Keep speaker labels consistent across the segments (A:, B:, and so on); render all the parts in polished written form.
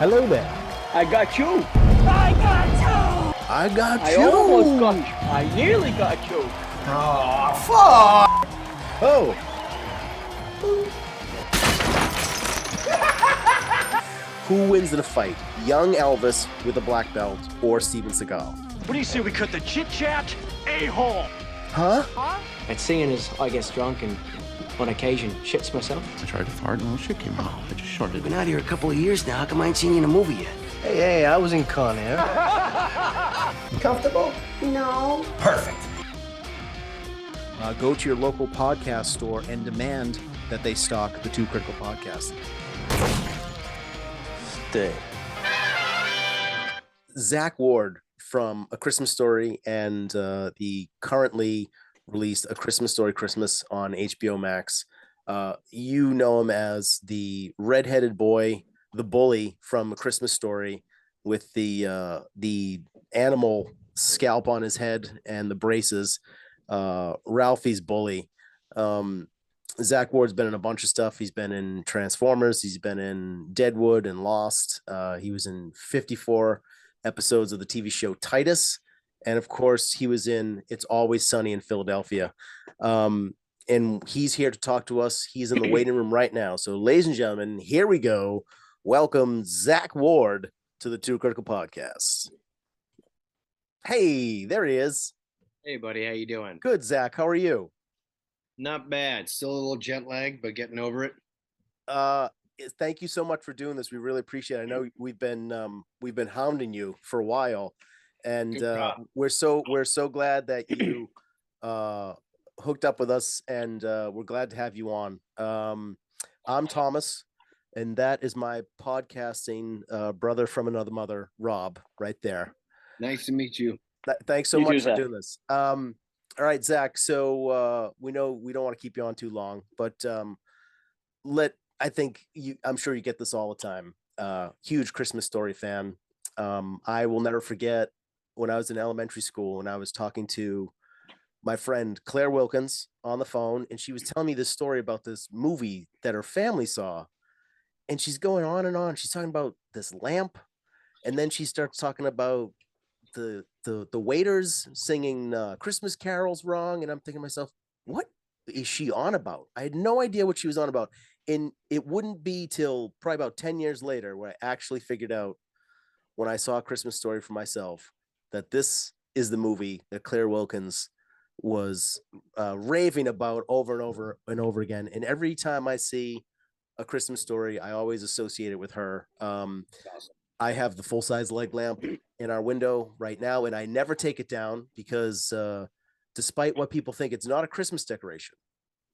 A: Hello there.
B: I got you.
C: I got you.
A: I got
B: I
A: you.
B: almost got you. I nearly got you.
A: Oh, fuck. Oh. Who wins in a fight? Young Elvis with a black belt or Steven Seagal?
D: What do you say we cut the chit-chat? A-hole!
A: Huh?
E: And seeing as I get drunk and on occasion shits myself.
F: I tried to fart and all shit came out. I just shorted
G: I've
F: it.
G: been out here a couple of years now. How come I ain't seen you in a movie yet?
H: Hey, I was in Con Air.
A: Comfortable?
C: No.
A: Perfect. Go to your local podcast store and demand that they stock the Two Critical Podcasts.
G: Stay.
A: ZACK WARD from A Christmas Story and the currently released A Christmas Story Christmas on HBO Max. You know him as the redheaded boy, the bully from A Christmas Story, with the animal scalp on his head and the braces. Ralphie's bully. ZACK WARD's been in a bunch of stuff. He's been in Transformers. He's been in Deadwood and Lost. He was in 54 episodes of the TV show Titus. And of course, he was in It's Always Sunny in Philadelphia. And he's here to talk to us. He's in the waiting room right now. So, ladies and gentlemen, here we go. Welcome ZACK WARD to the Two Critical Podcasts. Hey, there he is.
H: Hey, buddy, how you doing?
A: Good, Zach. How are you?
H: Not bad. Still a little jet lagged, but getting over it.
A: Thank you so much for doing this. We really appreciate it. I know we've been hounding you for a while, and we're so glad that you hooked up with us, and we're glad to have you on. I'm Thomas, and that is my podcasting brother from another mother, Rob, right there.
H: Nice to meet you.
A: Thanks so
B: You
A: much
B: too,
A: for
B: Zach.
A: doing this. All right, Zach. So we know we don't want to keep you on too long, but I'm sure you get this all the time. Huge Christmas Story fan. I will never forget when I was in elementary school and I was talking to my friend Claire Wilkins on the phone, and she was telling me this story about this movie that her family saw, and she's going on and on. She's talking about this lamp, and then she starts talking about the waiters singing Christmas carols wrong, and I'm thinking to myself, what is she on about? I had no idea what she was on about, and it wouldn't be till probably about 10 years later where I actually figured out, when I saw A Christmas Story for myself, that this is the movie that Claire Wilkins was raving about over and over and over again. And every time I see A Christmas Story, I always associate it with her. I have the full-size leg lamp in our window right now, and I never take it down because despite what people think, it's not a Christmas decoration.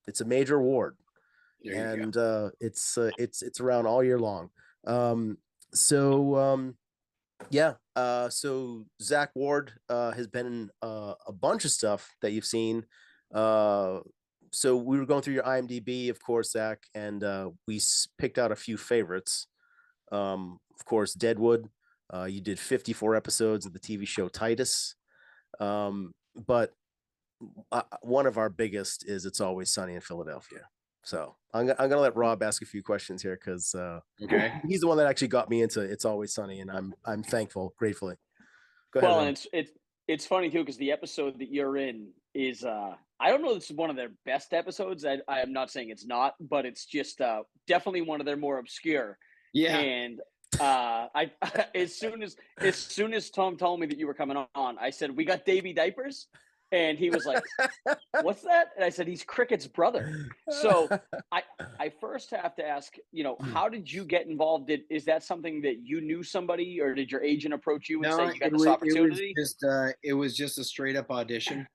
A: It's a major award, and it's around all year long. So ZACK WARD has been in a bunch of stuff that you've seen. So we were going through your IMDb, of course, Zach, and we picked out a few favorites. Of course, Deadwood. You did 54 episodes of the TV show Titus. But one of our biggest is It's Always Sunny in Philadelphia. So I'm gonna let Rob ask a few questions here because he's the one that actually got me into It's Always Sunny, and I'm thankful, gratefully. Go ahead.
B: Well,
A: Rob.
B: and it's funny too because the episode that you're in is I don't know if this is one of their best episodes. I am not saying it's not, but it's just definitely one of their more obscure.
H: Yeah.
B: And I as soon as Tom told me that you were coming on, I said, we got Davy Diapers. And he was like, what's that? And I said, he's Cricket's brother. So I first have to ask, how did you get involved? Is that something that you knew somebody, or did your agent approach you and say you got this opportunity?
H: It was just a straight up audition.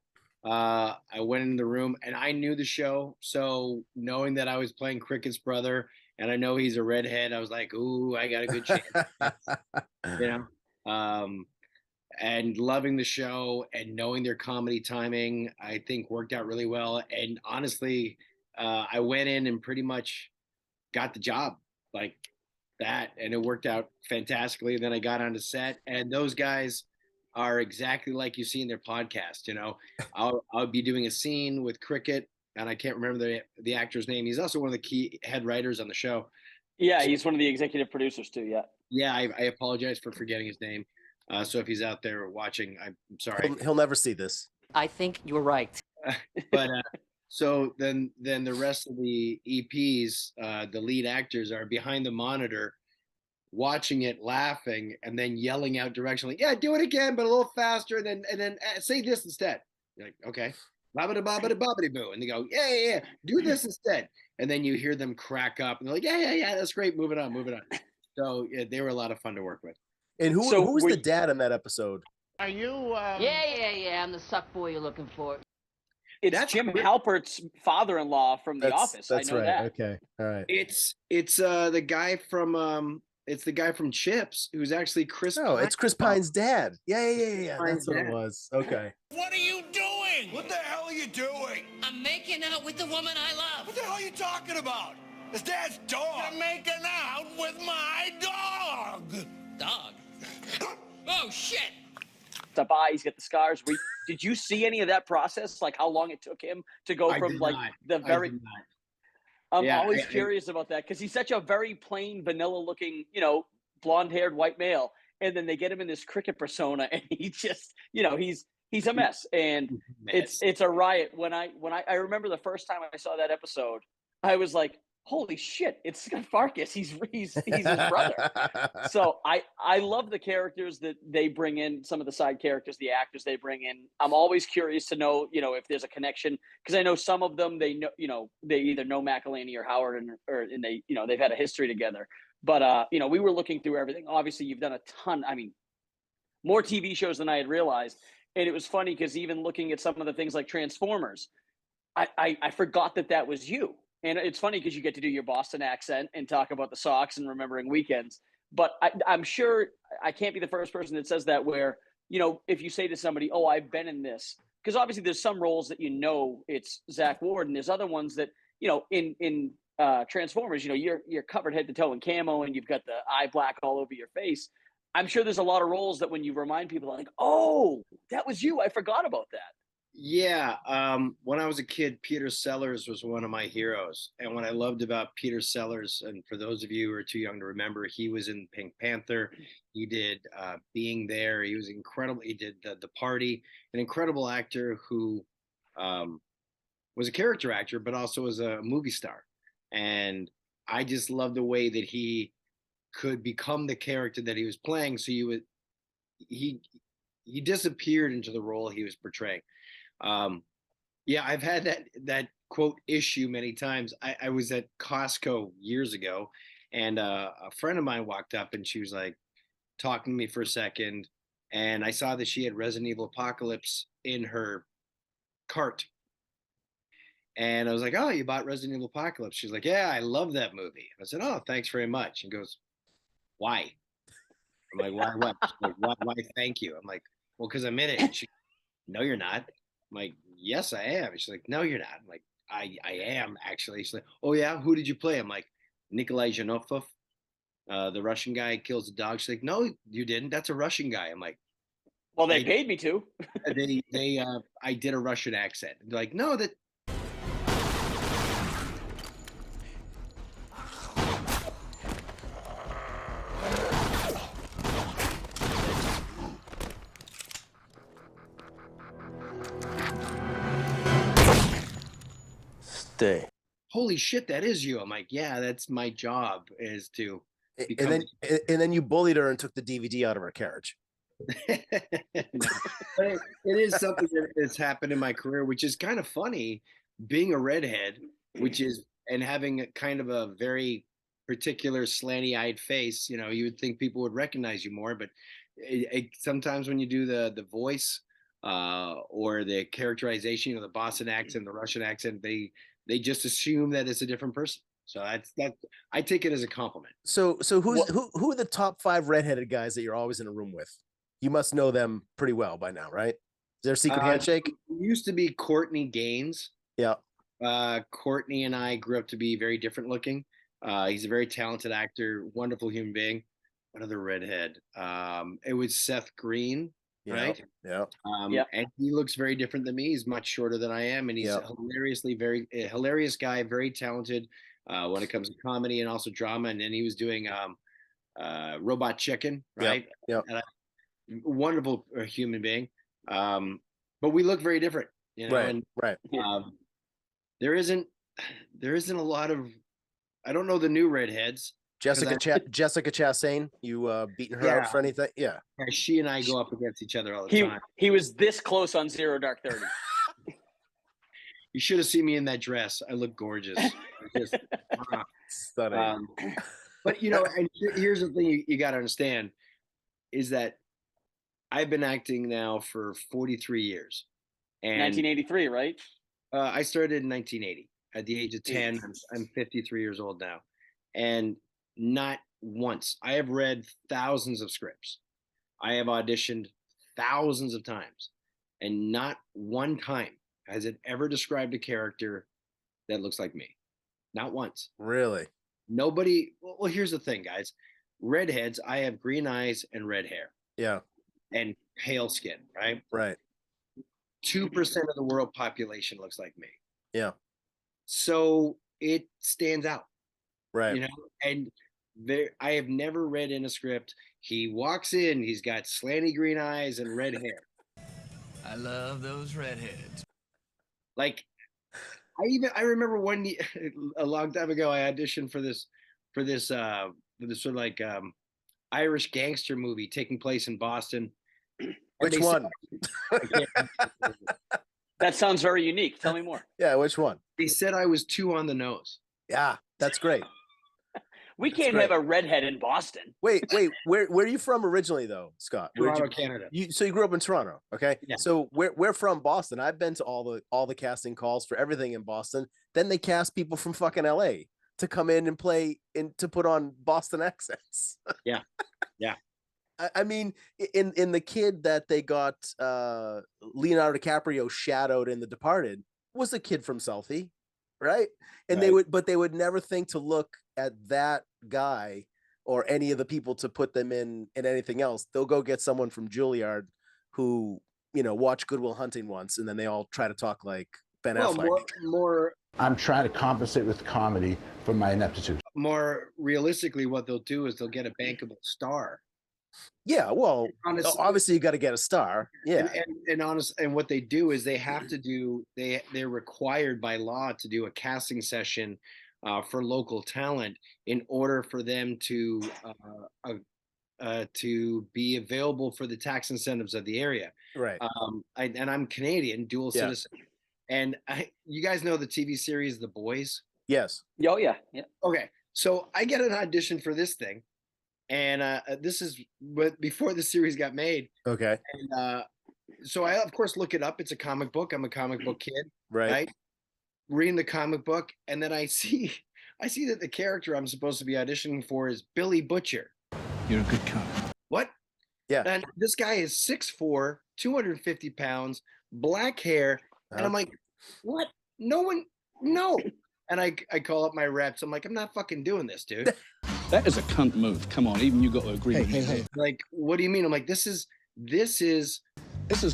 H: I went in the room and I knew the show. So knowing that I was playing Cricket's brother and I know he's a redhead, I was like, ooh, I got a good chance. And loving the show and knowing their comedy timing, I think worked out really well. And honestly, I went in and pretty much got the job like that, and it worked out fantastically. And then I got onto set, and those guys are exactly like you see in their podcast. I'll be doing a scene with Cricket, and I can't remember the actor's name. He's also one of the key head writers on the show.
B: Yeah, he's one of the executive producers too. Yeah.
H: Yeah, I apologize for forgetting his name. So if he's out there watching, I'm sorry.
A: He'll never see this.
E: I think you're right.
H: But so then the rest of the EPs, the lead actors are behind the monitor, watching it, laughing, and then yelling out direction like, "Yeah, do it again, but a little faster, and then say this instead." You're like, "Okay, bobbity bobbity bobbity boo," and they go, "Yeah, do this instead." And then you hear them crack up, and they're like, "Yeah, that's great. Moving on." So yeah, they were a lot of fun to work with.
A: And who was the dad in that episode?
D: Are you?
C: Yeah. I'm the suck boy you're looking for.
B: It's
H: That's
B: Jim
H: great.
B: Halpert's father-in-law from The Office.
A: That's
B: I know
A: right.
B: that.
A: Okay. All right.
H: It's the guy from Chips, who's actually Chris.
A: Oh, it's Chris Pine's dad. Yeah.
H: Pine's
A: That's what it
H: dad.
A: was. Okay.
D: What are you doing? What the hell are you doing?
C: I'm making out with the woman I love.
D: What the hell are you talking about? It's Dad's dog. I'm making out with my dog.
C: Dog. Oh, shit.
B: The eye, he's got the scars. Did you see any of that process? Like how long it took him to go
H: I
B: from
H: did
B: like
H: not.
B: the
H: I
B: very.
H: did not.
B: I'm
H: Yeah,
B: always
H: I-
B: curious about that because he's such a very plain, vanilla-looking, blonde-haired white male, and then they get him in this cricket persona, and he just, he's a mess, and it's a riot. When I remember the first time I saw that episode, I was like, holy shit, it's Farkas. He's his brother. So I love the characters that they bring in, some of the side characters, the actors they bring in. I'm always curious to know, if there's a connection, because I know some of them they know, they either know McElhaney or Howard, and they, they've had a history together. But we were looking through everything. Obviously, you've done a ton. I mean, more TV shows than I had realized, and it was funny because even looking at some of the things like Transformers, I forgot that was you. And it's funny because you get to do your Boston accent and talk about the Sox and remembering weekends. But I'm sure I can't be the first person that says that where, if you say to somebody, oh, I've been in this, because obviously there's some roles that it's ZACK WARD, and there's other ones that, in Transformers, you're covered head to toe in camo and you've got the eye black all over your face. I'm sure there's a lot of roles that when you remind people, like, oh, that was you. I forgot about that.
H: Yeah, when I was a kid, Peter Sellers was one of my heroes. And what I loved about Peter Sellers, and for those of you who are too young to remember, he was in Pink Panther. He did Being There. He was incredible. He did The Party, an incredible actor who was a character actor, but also was a movie star. And I just loved the way that he could become the character that he was playing. So he disappeared into the role he was portraying. Yeah, I've had that quote issue many times. I was at Costco years ago, and a friend of mine walked up and she was like talking to me for a second, and I saw that she had Resident Evil Apocalypse in her cart. And I was like, "Oh, you bought Resident Evil Apocalypse?" She's like, "Yeah, I love that movie." I said, "Oh, thanks very much." And goes, "Why?" I'm like, "Why what?" She's like, why thank you? I'm like, "Well, because I'm in it." And she, "No, you're not." I'm like, "Yes, I am." She's like, "No, you're not." I'm like, I am actually. She's like, "Oh yeah, who did you play?" I'm like, "Nikolai Zhanofov, the Russian guy kills the dog." She's like, "No, you didn't. That's a Russian guy." I'm like,
B: Well, they paid me to.
H: I did a Russian accent. They're like, "No, that."
A: Day.
H: Holy shit, that is you. I'm like, yeah, that's my job is to become.
A: And then you bullied her and took the DVD out of her carriage.
H: No. But it is something that's happened in my career, which is kind of funny, being a redhead, and having a kind of a very particular slanty-eyed face. You would think people would recognize you more, but sometimes when you do the voice or the characterization, the Boston accent, the Russian accent, they just assume that it's a different person. So that I take it as a compliment.
A: So who are the top 5 redheaded guys that you're always in a room with? You must know them pretty well by now, right? Is there a secret handshake?
H: It used to be Courtney Gaines.
A: Yeah.
H: Courtney and I grew up to be very different looking. He's a very talented actor, wonderful human being. Another redhead. It was Seth Green. Right.
A: Yeah.
H: And he looks very different than me. He's much shorter than I am, and he's very hilarious guy, very talented when it comes to comedy and also drama. And then he was doing Robot Chicken, right?
A: Yep.
H: And wonderful human being. But we look very different, you know.
A: Right.
H: And
A: Right.
H: there isn't a lot of, I don't know the new redheads.
A: Jessica Chastain, you beating her out for anything? Yeah.
H: She and I go up against each other all the time.
B: He was this close on Zero Dark 30.
H: You should have seen me in that dress. I look gorgeous. Just,
A: Stunning.
H: but, you know, and here's the thing you got to understand is that I've been acting now for 43 years. And
B: 1983, right?
H: I started in 1980 at the age of 10. I'm 53 years old now. And not once. I have read thousands of scripts. I have auditioned thousands of times. And not one time has it ever described a character that looks like me. Not once.
A: Really?
H: Nobody. Well, here's the thing, guys. Redheads, I have green eyes and red hair.
A: Yeah.
H: And pale skin, right?
A: Right.
H: 2% of the world population looks like me.
A: Yeah.
H: So it stands out.
A: Right.
H: You know, and I have never read in a script, he walks in, he's got slanty green eyes and red hair.
D: I love those redheads.
H: Like, I remember a long time ago, I auditioned for this sort of like Irish gangster movie taking place in Boston.
A: Which one?
B: That sounds very unique. Tell me more.
A: Yeah, which one?
H: They said I was too on the nose.
A: Yeah, that's great.
B: We can't have a redhead in Boston.
A: Wait, where are you from originally though, Scott?
H: Toronto, Canada.
A: So you grew up in Toronto, okay?
H: Yeah.
A: So we're from Boston. I've been to all the casting calls for everything in Boston. Then they cast people from fucking LA to come in and play to put on Boston accents.
H: Yeah. Yeah.
A: I mean, in the kid that they got Leonardo DiCaprio shadowed in The Departed was a kid from Southie, right? And they would never think to look at that guy or any of the people to put them in anything else. They'll go get someone from Juilliard who, you know, watched Good Will Hunting once, and then they all try to talk like Ben Affleck.
H: More.
I: I'm trying to compensate with comedy for my ineptitude.
H: More realistically, what they'll do is they'll get a bankable star.
A: Yeah, well,
H: honestly,
A: obviously you got to get a star. Yeah,
H: and what they do is they have to do they're required by law to do a casting session for local talent in order for them to be available for the tax incentives of the area.
A: Right.
H: And I'm Canadian, dual citizen, and you guys know the TV series The Boys.
A: Yes.
B: Oh yeah. Yeah.
H: Okay, so I get an audition for this thing. And this is before the series got made. Okay. And so I, of course, look it up. It's a comic book. I'm a comic book kid. Right. Reading the comic book. And then I see that the character I'm supposed to be auditioning for is Billy Butcher.
D: You're a good cop.
H: What?
A: Yeah.
H: And this guy is 6'4", 250 pounds, black hair. And I'm like, what? No. And I call up my reps. I'm like, I'm not fucking doing this, dude.
J: That is a cunt move. Come on, even you got to agree with me.
H: Hey. Like, what do you mean? I'm like, this is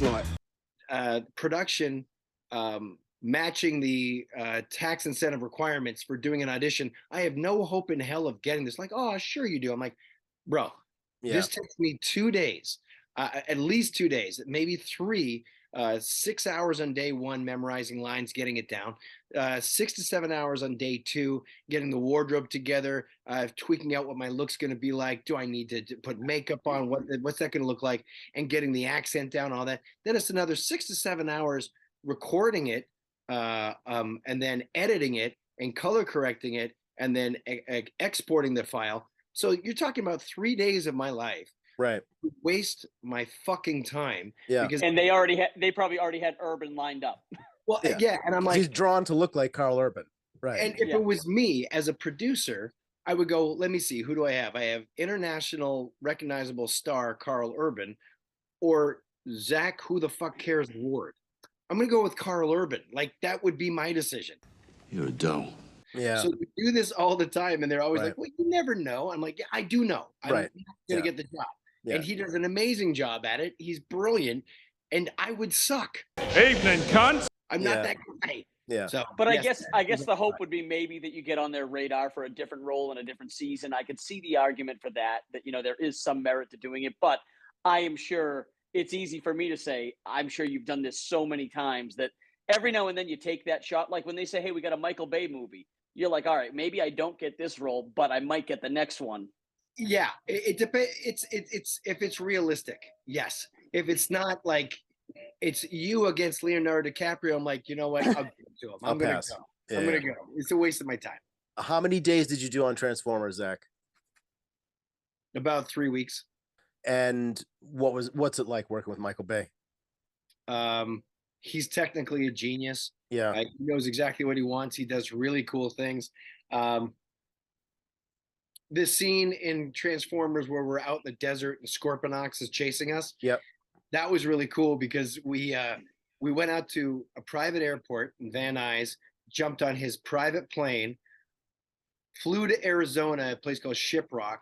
J: like
H: production matching the tax incentive requirements for doing an audition. I have no hope in hell of getting this. Like, oh, sure you do. I'm like, bro, this takes me 2 days, at least 2 days, maybe 3. 6 hours on day 1 memorizing lines, getting it down. 6 to 7 hours on day 2 getting the wardrobe together, tweaking out what my look's going to be like. Do I need to put makeup on? What's that going to look like? And getting the accent down, all that. Then it's another 6 to 7 hours recording it, and then editing it and color correcting it, and then exporting the file. So you're talking about 3 days of my life.
A: Right.
H: Waste my fucking time.
A: Yeah.
H: Because
B: and they probably already had Urban lined up.
H: Well, yeah. And I'm like,
A: he's drawn to look like Carl Urban. Right.
H: And if it was me as a producer, I would go, let me see, who do I have? I have international recognizable star Carl Urban, or Zach, who the fuck cares, Ward. I'm going to go with Carl Urban. Like, that would be my decision.
F: You're a dough.
A: Yeah.
H: So we do this all the time, and they're always like, well, you never know. I'm like, yeah, I do know. I'm not going to get the job. Yeah. And he does an amazing job at it. He's brilliant. And I would suck.
J: Evening, cunts.
H: I'm not that guy.
A: Yeah.
H: So,
B: But
H: yes,
B: I guess the hope would be maybe that you get on their radar for a different role in a different season. I could see the argument for that, there is some merit to doing it. But I am sure it's easy for me to say, I'm sure you've done this so many times that every now and then you take that shot. Like when they say, hey, we got a Michael Bay movie. You're like, all right, maybe I don't get this role, but I might get the next one.
H: yeah, it depends. It's if it's realistic, yes. If it's not like it's you against Leonardo DiCaprio, I'm like, you know what? I'll give it to him.
A: I'll
H: I'm gonna
A: pass.
H: go.
A: Yeah,
H: I'm gonna
A: yeah.
H: go. It's a waste of my time.
A: How many days did you do on Transformers, Zach?
H: About 3 weeks.
A: And what's it like working with Michael Bay?
H: He's technically a genius.
A: Yeah.
H: He knows exactly what he wants. He does really cool things. This scene in Transformers where we're out in the desert and Scorponok is chasing us.
A: Yep.
H: That was really cool because we went out to a private airport in Van Nuys, jumped on his private plane, flew to Arizona, a place called Shiprock.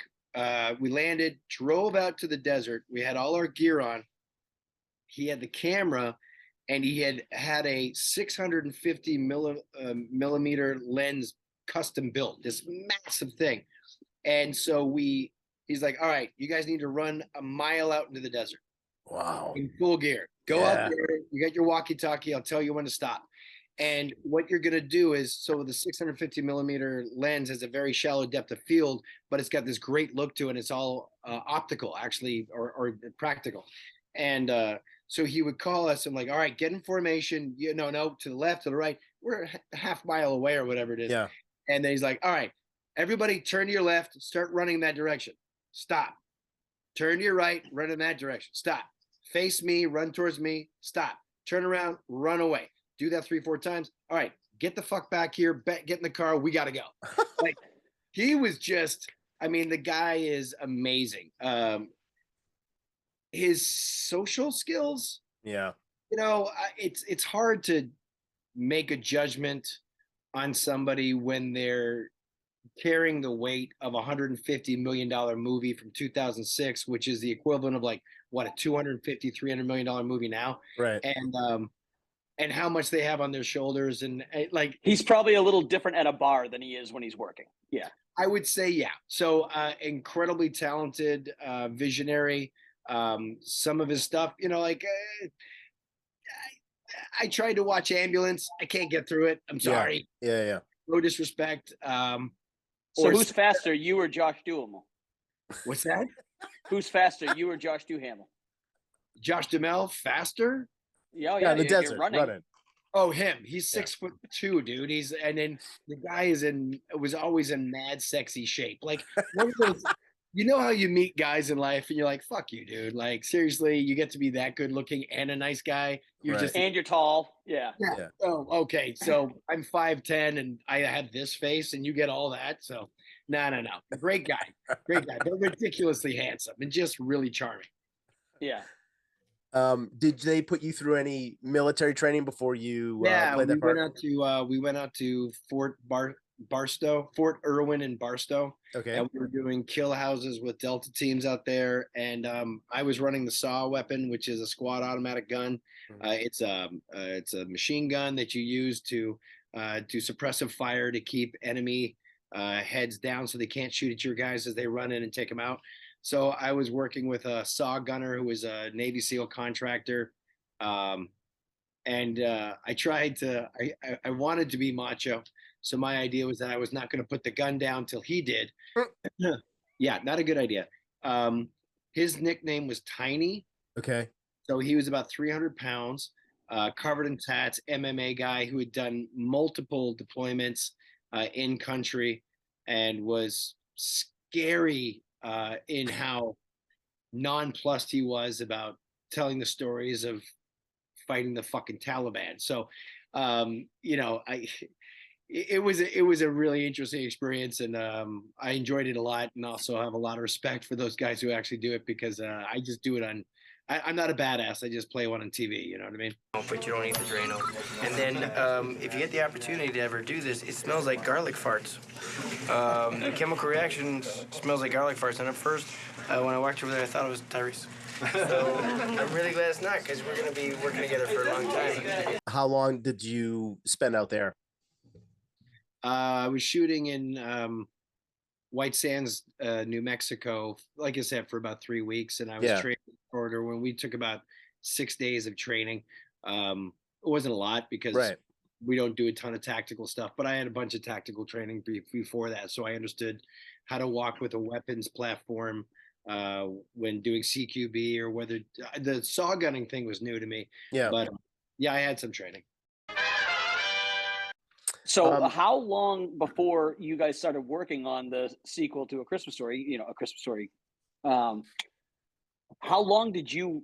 H: We landed, drove out to the desert. We had all our gear on. He had the camera, and he had a 650 millimeter lens custom built, this massive thing. And so he's like, all right, you guys need to run a mile out into the desert.
A: Wow.
H: In full gear. Go out there. You got your walkie-talkie. I'll tell you when to stop. And what you're going to do is, so the 650 millimeter lens has a very shallow depth of field, but it's got this great look to it. It's all optical, actually, or practical. And so he would call us and like, all right, get in formation. No, to the left, to the right. We're a half mile away or whatever it is.
A: Yeah.
H: And then he's like, all right, everybody turn to your left, start running that direction. Stop. Turn to your right, run in that direction. Stop. Face me, run towards me. Stop. Turn around, run away. Do that 3-4 times. All right, get the fuck back here. Get in the car. We got to go. Like, he was just, the guy is amazing. His social skills.
A: Yeah.
H: It's hard to make a judgment on somebody when they're carrying the weight of $150 million movie from 2006, which is the equivalent of like what, a $250-300 million movie now.
A: Right.
H: And how much they have on their shoulders. And like,
B: he's probably a little different at a bar than he is when he's working. Yeah.
H: I would say, yeah. So incredibly talented, visionary. Some of his stuff, I tried to watch Ambulance. I can't get through it. I'm sorry.
A: Yeah.
H: No disrespect.
B: So who's faster, you or Josh Duhamel?
H: What's that?
B: Who's faster, you or Josh Duhamel?
H: Josh Duhamel faster?
B: Yeah,
A: in the desert running.
H: Oh, him. He's 6'2", dude. And then the guy was always in mad sexy shape. Like one of those, how you meet guys in life and you're like, fuck you, dude. Like seriously, you get to be that good looking and a nice guy.
B: And you're tall. Yeah.
H: Oh, okay. So I'm 5'10" and I have this face and you get all that. So no. Great guy. Great guy. But ridiculously handsome and just really charming.
B: Yeah.
H: Did they put you through any military training before you played that part? We went out to Fort Irwin and Barstow.
A: Okay.
H: And we were doing kill houses with Delta teams out there. And I was running the SAW weapon, which is a squad automatic gun. It's a machine gun that you use to do suppressive fire to keep enemy heads down so they can't shoot at your guys as they run in and take them out. So I was working with a SAW gunner who was a Navy SEAL contractor. I wanted to be macho. So my idea was that I was not going to put the gun down till he did. Yeah, not a good idea. His nickname was Tiny.
A: Okay.
H: So he was about 300 pounds, covered in tats, MMA guy who had done multiple deployments in country and was scary in how nonplussed he was about telling the stories of fighting the fucking Taliban. So, it was a really interesting experience, and I enjoyed it a lot, and also have a lot of respect for those guys who actually do it because I just do it I'm not a badass. I just play one on TV. You know what I mean?
K: But you don't eat the Drano. And then if you get the opportunity to ever do this, it smells like garlic farts. The chemical reaction smells like garlic farts. And at first, when I walked over there, I thought it was Tyrese. So I'm really glad it's not, because we're gonna be working together for a long time.
A: How long did you spend out there?
H: I was shooting in White Sands, New Mexico, like I said, for about 3 weeks, and I was training order when we took about 6 days of training. It wasn't a lot because we don't do a ton of tactical stuff, but I had a bunch of tactical training before that, so I understood how to walk with a weapons platform when doing CQB, or whether the saw gunning thing was new to me. But yeah, I had some training.
B: So how long before you guys started working on the sequel to A Christmas Story, A Christmas Story, how long did you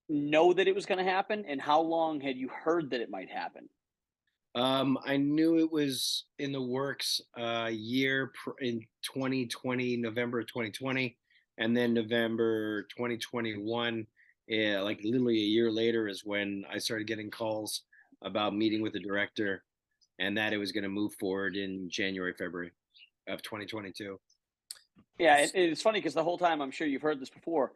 B: know that it was going to happen, and how long had you heard that it might happen?
H: I knew it was in the works in 2020, November 2020, and then November 2021, like literally a year later, is when I started getting calls about meeting with the director, and that it was going to move forward in January, February of 2022.
B: Yeah, it's funny because the whole time, I'm sure you've heard this before,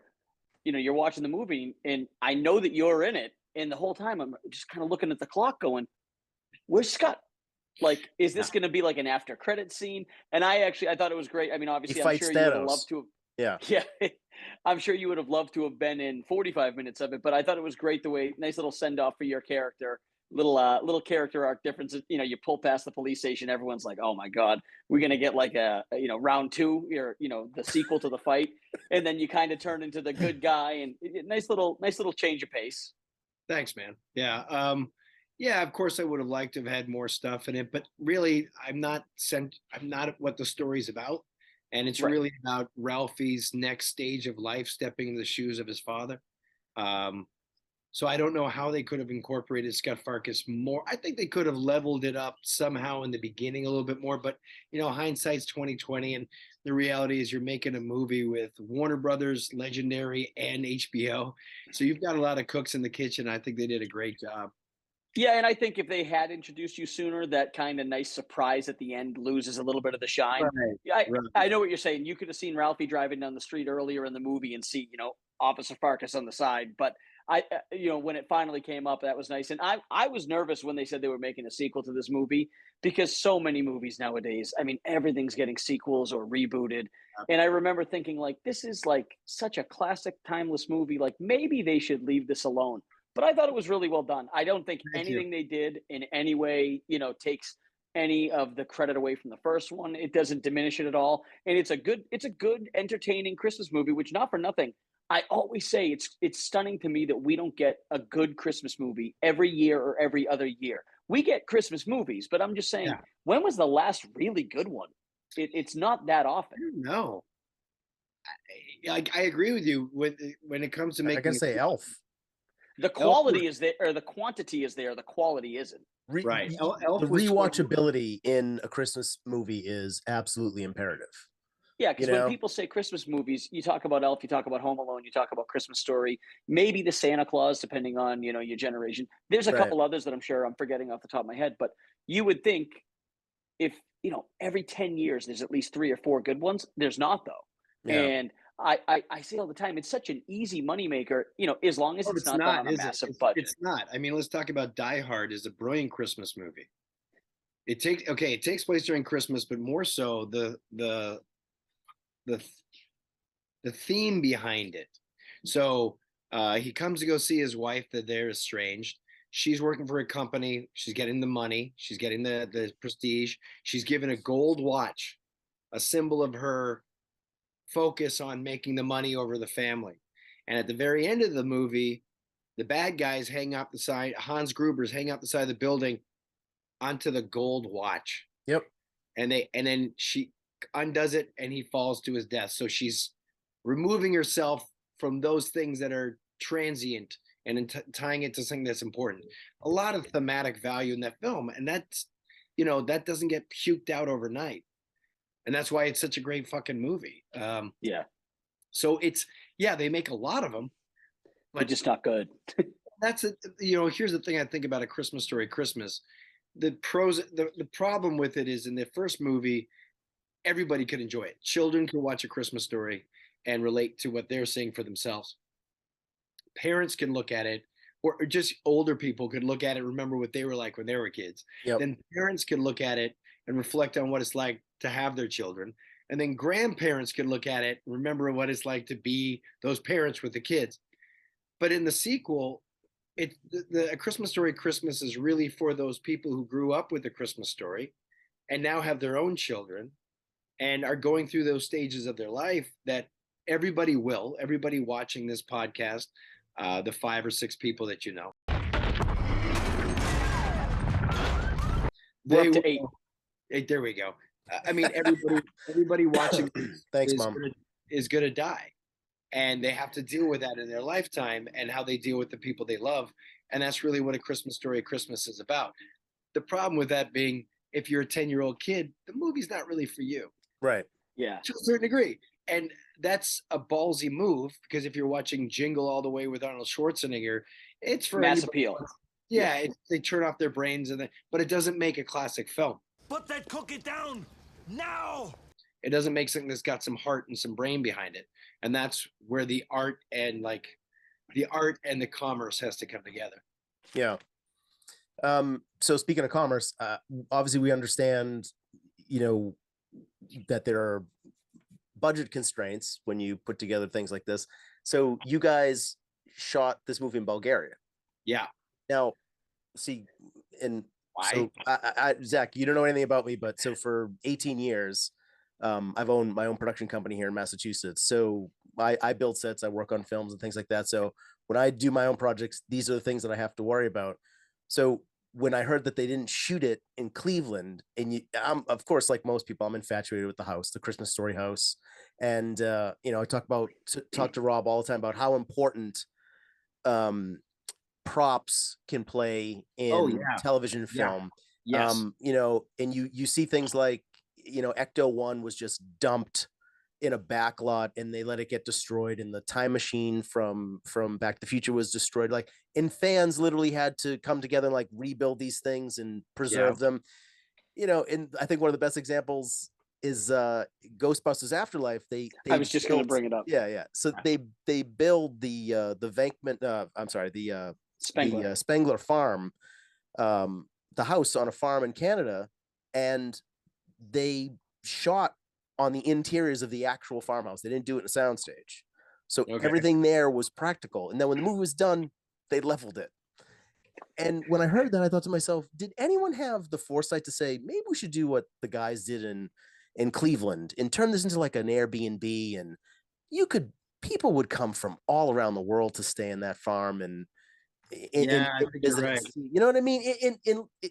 B: you're watching the movie, and I know that you're in it, and the whole time I'm just kind of looking at the clock going, where's Scott? Like, is this going to be like an after credit scene? And I thought it was great. I mean, obviously, I'm sure you would have loved to have, yeah, I'm sure you would have loved to have been in 45 minutes of it, but I thought it was great the way, nice little send off for your character. Little character arc differences. You pull past the police station, everyone's like, oh my God, we're going to get like a round 2, or, the sequel to the fight. And then you kind of turn into the good guy, and nice little change of pace.
H: Thanks, man. Yeah. Yeah, of course I would have liked to have had more stuff in it, but really I'm not what the story's about. And it's really about Ralphie's next stage of life, stepping into the shoes of his father. So I don't know how they could have incorporated Scott Farkas more. I think they could have leveled it up somehow in the beginning a little bit more, but hindsight's 2020, and the reality is you're making a movie with Warner Brothers, Legendary, and HBO. So you've got a lot of cooks in the kitchen. I think they did a great job.
B: Yeah, and I think if they had introduced you sooner, that kind of nice surprise at the end loses a little bit of the shine. I know what you're saying. You could have seen Ralphie driving down the street earlier in the movie and see, Officer Farkas on the side, but when it finally came up, that was nice. And I was nervous when they said they were making a sequel to this movie, because so many movies nowadays, I mean, everything's getting sequels or rebooted. And I remember thinking, like, this is like such a classic, timeless movie. Like, maybe they should leave this alone. But I thought it was really well done. I don't think anything they did in any way, takes any of the credit away from the first one. It doesn't diminish it at all. And it's a good, entertaining Christmas movie, which, not for nothing, I always say it's stunning to me that we don't get a good Christmas movie every year or every other year. We get Christmas movies, but I'm just saying, when was the last really good one? It's not that often.
H: No, I agree with you when it comes to making.
A: I can say Elf.
B: The quality is there, or the quantity is there. The quality isn't.
H: Right.
A: The rewatchability in a Christmas movie is absolutely imperative.
B: Yeah, because when people say Christmas movies, you talk about Elf, you talk about Home Alone, you talk about Christmas Story, maybe the Santa Claus, depending on, your generation. There's a couple others that I'm sure I'm forgetting off the top of my head, but you would think if, every 10 years there's at least 3 or 4 good ones. There's not, though. Yeah. And I say all the time, it's such an easy moneymaker, as long as it's not on a massive budget.
H: It's not. I mean, let's talk about Die Hard is a brilliant Christmas movie. It takes place during Christmas, but more so the theme behind it. So he comes to go see his wife that they're estranged. She's working for a company. She's getting the money. She's getting the prestige. She's given a gold watch, a symbol of her focus on making the money over the family. And at the very end of the movie, the bad guys hang up the side, Hans Gruber's hang up the side of the building onto the gold watch.
A: Yep.
H: And then she undoes it and he falls to his death. So she's removing herself from those things that are transient and tying it to something that's important. A lot of thematic value in that film. And that's, that doesn't get puked out overnight. And that's why it's such a great fucking movie.
B: Yeah.
H: So they make a lot of them,
B: but just not good.
H: That's it. Here's the thing I think about A Christmas Story, Christmas. The problem with it is in the first movie, everybody could enjoy it. Children could watch A Christmas Story and relate to what they're seeing for themselves. parents can look at it, or just older people could look at it, remember what they were like when they were kids.
A: Yep.
H: Then parents can look at it and reflect on what it's like to have their children. And then grandparents can look at it, remember what it's like to be those parents with the kids. But in the sequel, A Christmas Story Christmas is really for those people who grew up with A Christmas Story and now have their own children and are going through those stages of their life that everybody watching this podcast, the 5 or 6 people that you know.
B: We're up to 8.
H: There we go. I mean, everybody watching
A: Thanks, Mom.
H: is gonna die, and they have to deal with that in their lifetime and how they deal with the people they love, and that's really what A Christmas Story Christmas is about. The problem with that being, if you're a 10-year-old kid, the movie's not really for you.
A: Right.
B: Yeah.
H: To a certain degree. And that's a ballsy move, because if you're watching Jingle All the Way with Arnold Schwarzenegger, it's for
B: Mass
H: anybody.
B: appeal.
H: Yeah, they turn off their brains, but it doesn't make a classic film.
D: Put that cookie down now.
H: It doesn't make something that's got some heart and some brain behind it. And that's where the art and the commerce has to come together.
A: Yeah. So speaking of commerce, obviously we understand, that there are budget constraints when you put together things like this. So you guys shot this movie in Bulgaria.
H: Yeah.
A: Now, see, and
H: why?
A: So Zach, you don't know anything about me, but so for 18 years, I've owned my own production company here in Massachusetts. So I build sets, I work on films and things like that. So when I do my own projects, these are the things that I have to worry about. So when I heard that they didn't shoot it in Cleveland, and I'm, of course, like most people, I'm infatuated with the house, the Christmas Story house. And, I talk to Rob all the time about how important props can play in television and film.
H: Yeah. Yes.
A: And you see things like, Ecto 1 was just dumped in a back lot and they let it get destroyed, and the time machine from Back to the Future was destroyed. Like, and fans literally had to come together and like rebuild these things and preserve them. And I think one of the best examples is Ghostbusters Afterlife.
B: I was just going to bring it up.
A: Yeah. So they build the Venkman, I'm sorry, the Spengler farm, the house on a farm in Canada, and they shot on the interiors of the actual farmhouse. They didn't do it in a soundstage. So everything there was practical. And then when the movie was done, they leveled it. And when I heard that, I thought to myself, did anyone have the foresight to say, maybe we should do what the guys did in Cleveland and turn this into like an Airbnb, and people would come from all around the world to stay in that farm and
H: I think you're right.
A: You know what I mean?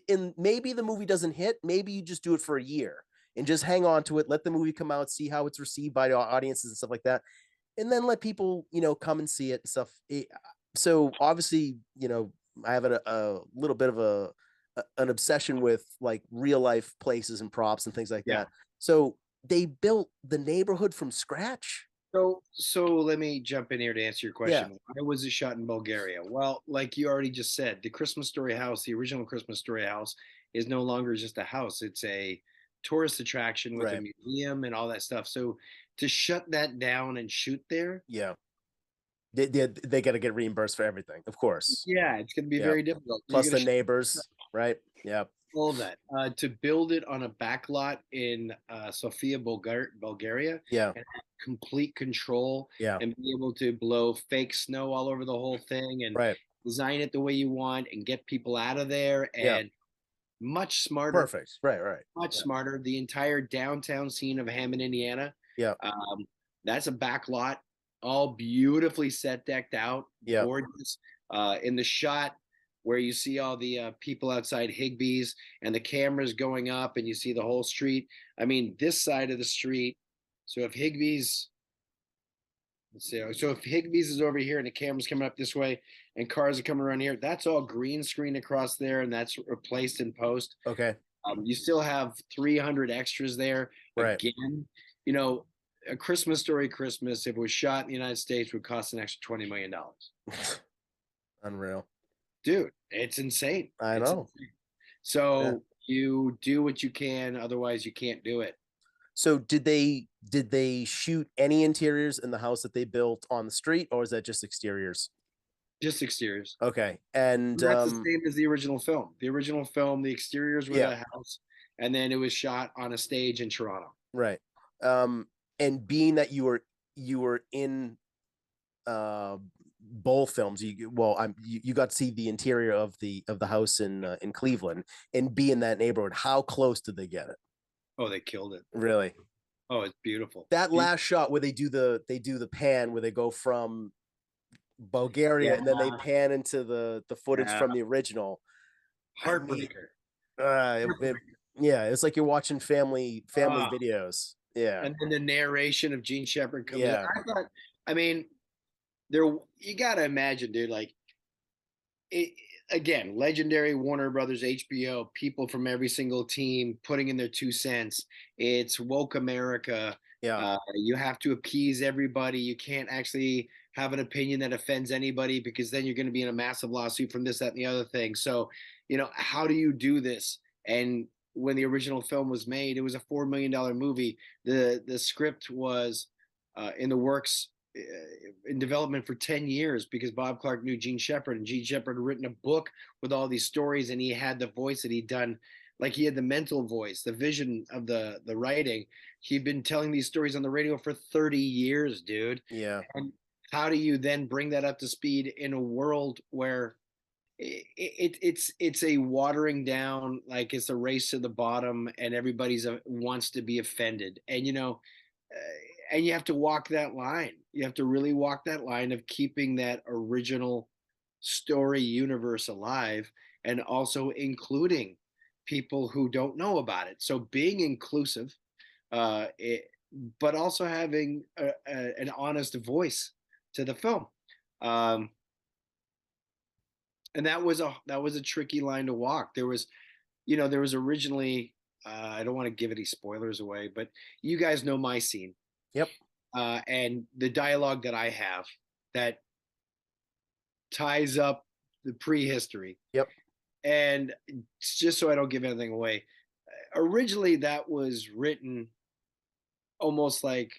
A: In maybe the movie doesn't hit, maybe you just do it for a year and just hang on to it, let the movie come out, see how it's received by the audiences and stuff like that, and then let people, come and see it and stuff. So obviously, I have a little bit of an obsession with like real life places and props and things like that. So they built the neighborhood from scratch.
H: So let me jump in here to answer your question. Why was it shot in Bulgaria? Well, like you already just said, the Christmas Story house, the original Christmas Story house, is no longer just a house. It's a tourist attraction with a museum and all that stuff. So to shut that down and shoot there,
A: they got to get reimbursed for everything, of course.
H: Yeah, it's going to be very difficult.
A: Plus the neighbors, right? Yeah.
H: All that to build it on a back lot in Sofia, Bulgaria.
A: Yeah.
H: And have complete control.
A: Yeah.
H: And be able to blow fake snow all over the whole thing and design it the way you want and get people out of there and much smarter.
A: Perfect. Right.
H: Much smarter. The entire downtown scene of Hammond, Indiana.
A: Yeah.
H: That's a back lot, all beautifully set, decked out.
A: Yeah.
H: Gorgeous. In the shot where you see all the people outside Higbee's and the cameras going up and you see the whole street. I mean, this side of the street. So if Higbee's, if Higbee's is over here and the camera's coming up this way and cars are coming around here, that's all green screen across there and that's replaced in post.
A: Okay.
H: You still have 300 extras there.
A: Right.
H: Again, A Christmas Story Christmas, if it was shot in the United States, would cost an extra $20 million.
A: Unreal.
H: Dude, it's insane.
A: I know.
H: Insane. So you do what you can, otherwise you can't do it.
A: So did they shoot any interiors in the house that they built on the street, or is that just exteriors?
H: Just exteriors.
A: Okay, and
H: That's the same as the original film. The original film, the exteriors were
A: Yeah.
H: the house, and then it was shot on a stage in Toronto.
A: right. And being that you were in both films, you got to see the interior of the house in Cleveland and be in that neighborhood. How close did they get it?
H: Oh, they killed it.
A: Really?
H: Oh, it's beautiful.
A: That last shot where they do the pan where they go from Bulgaria and then they pan into the footage from the original.
H: Heartbreaker.
A: Yeah, it's like you're watching family videos. Yeah.
H: And then the narration of Gene Shepard comes
A: Yeah.
H: in. I mean, you got to imagine, dude, like, again, legendary Warner Brothers, HBO, people from every single team putting in their 2 cents. It's woke America.
A: Yeah.
H: You have to appease everybody. You can't actually have an opinion that offends anybody, because then you're going to be in a massive lawsuit from this, that, and the other thing. So, how do you do this? And when the original film was made, it was a $4 million movie. The script was in the works, in development for 10 years, because Bob Clark knew Gene Shepard, and Gene Shepard had written a book with all these stories, and he had the voice that he'd done. Like, he had the mental voice, the vision of the writing. He'd been telling these stories on the radio for 30 years, dude.
A: Yeah.
H: And how do you then bring that up to speed in a world where it's a watering down, like it's a race to the bottom, and everybody's wants to be offended, and and you have to walk that line. You have to really walk that line of keeping that original story universe alive, and also including people who don't know about it. So being inclusive, but also having an honest voice to the film. And that was a tricky line to walk. There was originally, I don't want to give any spoilers away, but you guys know my scene.
A: Yep.
H: And the dialogue that I have that ties up the prehistory.
A: Yep.
H: And just so I don't give anything away, originally that was written almost like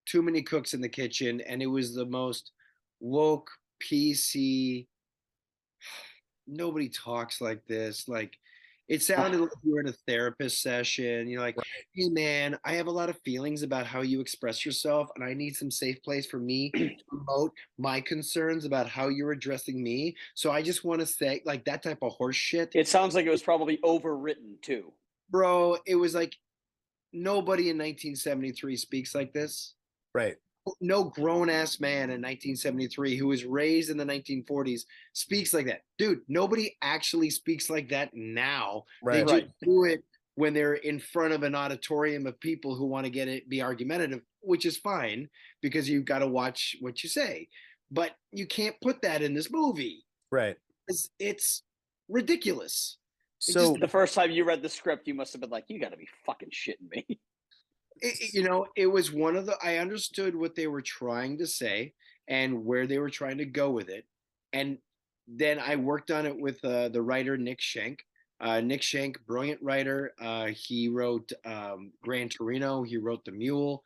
H: Too Many Cooks in the Kitchen, and it was the most woke, PC, nobody talks like this. Like, it sounded like you were in a therapist session. You're like, hey man, I have a lot of feelings about how you express yourself, and I need some safe place for me to promote my concerns about how you're addressing me. So I just want to say, like, that type of horse shit.
B: It sounds like it was probably overwritten too.
H: Bro, it was like, nobody in 1973 speaks like this.
A: Right.
H: No grown-ass man in 1973 who was raised in the 1940s speaks like that. Dude, nobody actually speaks like that now.
A: Right.
H: They just do it when they're in front of an auditorium of people who want to be argumentative, which is fine, because you've got to watch what you say. But you can't put that in this movie.
A: Right.
H: It's ridiculous.
A: So
B: the first time you read the script, you must have been like, you got to be fucking shitting me.
H: It was one of I understood what they were trying to say and where they were trying to go with it. And then I worked on it with the writer, Nick Schenk. Nick Schenk, brilliant writer. He wrote Gran Torino. He wrote The Mule.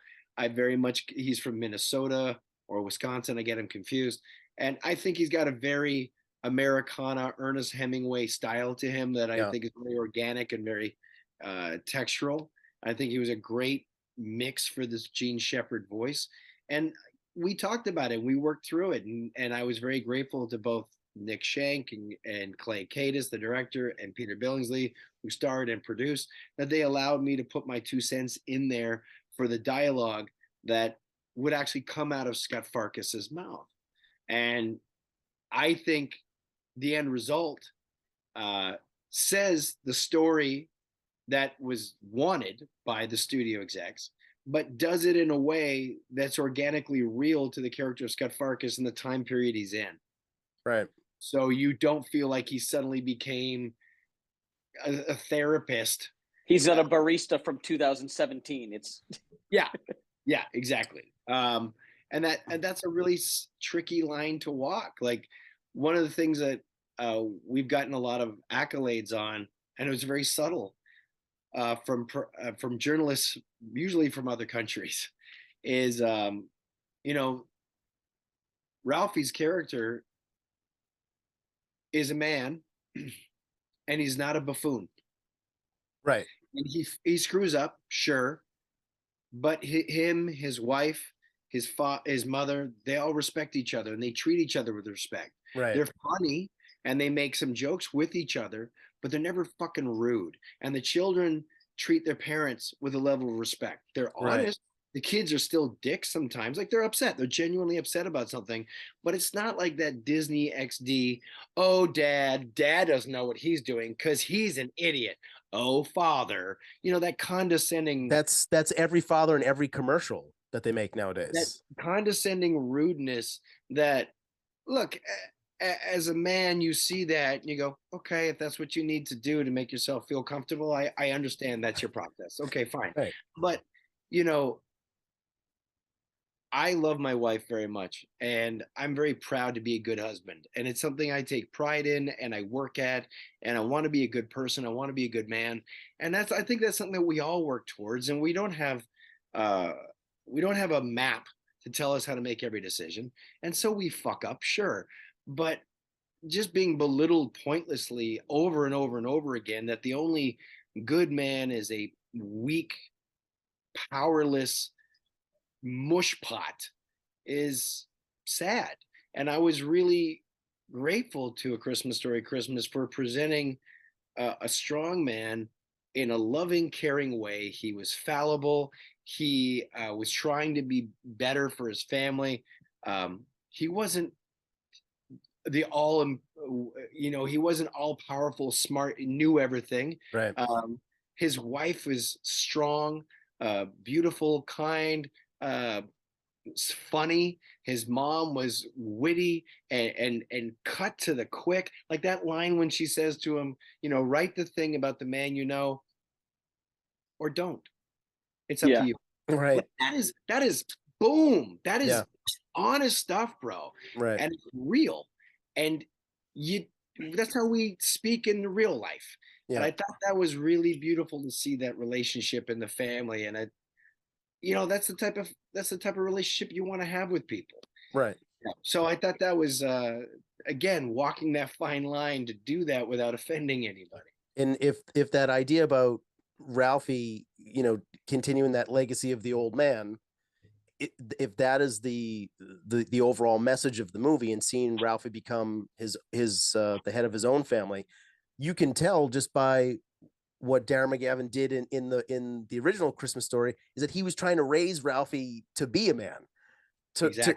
H: He's from Minnesota or Wisconsin. I get him confused. And I think he's got a very Americana, Ernest Hemingway style to him that I think is very organic and very textural. I think he was a great mix for this Gene Shepard voice. And we talked about it. We worked through it. And I was very grateful to both Nick Schenk and Clay Titus, the director, and Peter Billingsley, who starred and produced, that they allowed me to put my 2 cents in there for the dialogue that would actually come out of Scott Farkas's mouth. And I think the end result says the story that was wanted by the studio execs, but does it in a way that's organically real to the character of Scott Farkas and the time period he's in.
A: Right.
H: So you don't feel like he suddenly became a therapist.
B: He's not a barista from 2017. It's
H: yeah, exactly. And that's a really tricky line to walk. Like, one of the things that we've gotten a lot of accolades on, and it was very subtle, from journalists, usually from other countries, is Ralphie's character is a man, and he's not a buffoon.
A: Right.
H: And he screws up, sure, but him, his wife, his mother, they all respect each other and they treat each other with respect.
A: Right.
H: They're funny and they make some jokes with each other, but they're never fucking rude. And the children treat their parents with a level of respect. They're honest.
A: Right.
H: The kids are still dicks sometimes. Like they're upset. They're genuinely upset about something, but it's not like that Disney XD. Oh, dad doesn't know what he's doing because he's an idiot. Oh, father, that condescending.
A: That's every father in every commercial that they make nowadays.
H: That condescending rudeness that, look, as a man, you see that and you go, okay, if that's what you need to do to make yourself feel comfortable, I understand that's your process. Okay, fine.
A: Right.
H: But, I love my wife very much, and I'm very proud to be a good husband. And it's something I take pride in and I work at, and I want to be a good person. I want to be a good man. And I think that's something that we all work towards, and we don't have a map to tell us how to make every decision. And so we fuck up, sure. But just being belittled pointlessly over and over and over again, that the only good man is a weak, powerless mush pot, is sad. And I was really grateful to A Christmas Story Christmas for presenting a strong man in a loving, caring way. He was fallible. He was trying to be better for his family. He wasn't he wasn't all powerful, smart, knew everything.
A: Right.
H: His wife was strong, beautiful, kind, funny. His mom was witty and cut to the quick, like that line when she says to him, write the thing about the man or don't. It's up to you.
A: Right.
H: But that is boom. That is
A: Yeah.
H: honest stuff, bro.
A: Right.
H: And it's real. And that's how we speak in real life.
A: Yeah.
H: And I thought that was really beautiful to see that relationship in the family. And that's the type of relationship you want to have with people.
A: Right.
H: So I thought that was again walking that fine line to do that without offending anybody.
A: And if that idea about Ralphie, continuing that legacy of the old man, if that is the overall message of the movie, and seeing Ralphie become his the head of his own family, you can tell just by what Darren McGavin did in the original Christmas Story, is that he was trying to raise Ralphie to be a man, to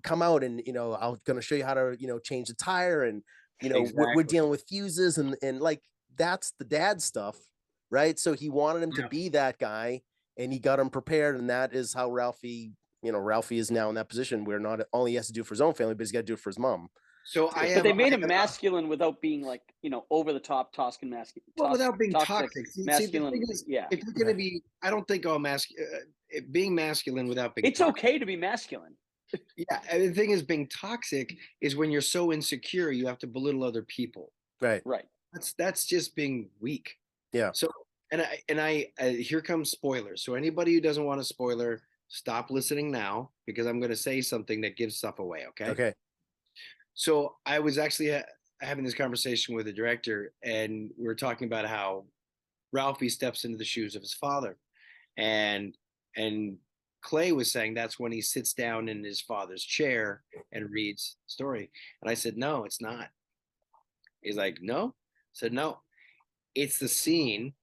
A: come out and I'm going to show you how to change the tire, and we're dealing with fuses and like that's the dad stuff, right? So he wanted him to be that guy, and he got him prepared, and that is how Ralphie is now in that position where not only he has to do it for his own family, but he's got to do it for his mom.
H: So
B: but they made him masculine without being like, over the top, toxic masculine.
H: Well, without being toxic.
B: Masculine.
H: If you're going to be, I don't think being masculine without being.
B: It's toxic. Okay to be masculine.
H: Yeah, the thing is, being toxic is when you're so insecure you have to belittle other people.
A: Right.
B: Right.
H: That's just being weak.
A: Yeah.
H: So I here comes spoilers. So anybody who doesn't want a spoiler, stop listening now, because I'm going to say something that gives stuff away. Okay.
A: Okay.
H: So I was actually having this conversation with the director, and we were talking about how Ralphie steps into the shoes of his father, and Clay was saying that's when he sits down in his father's chair and reads the story. And I said, no, it's not. He's like, no. I said, no, it's the scene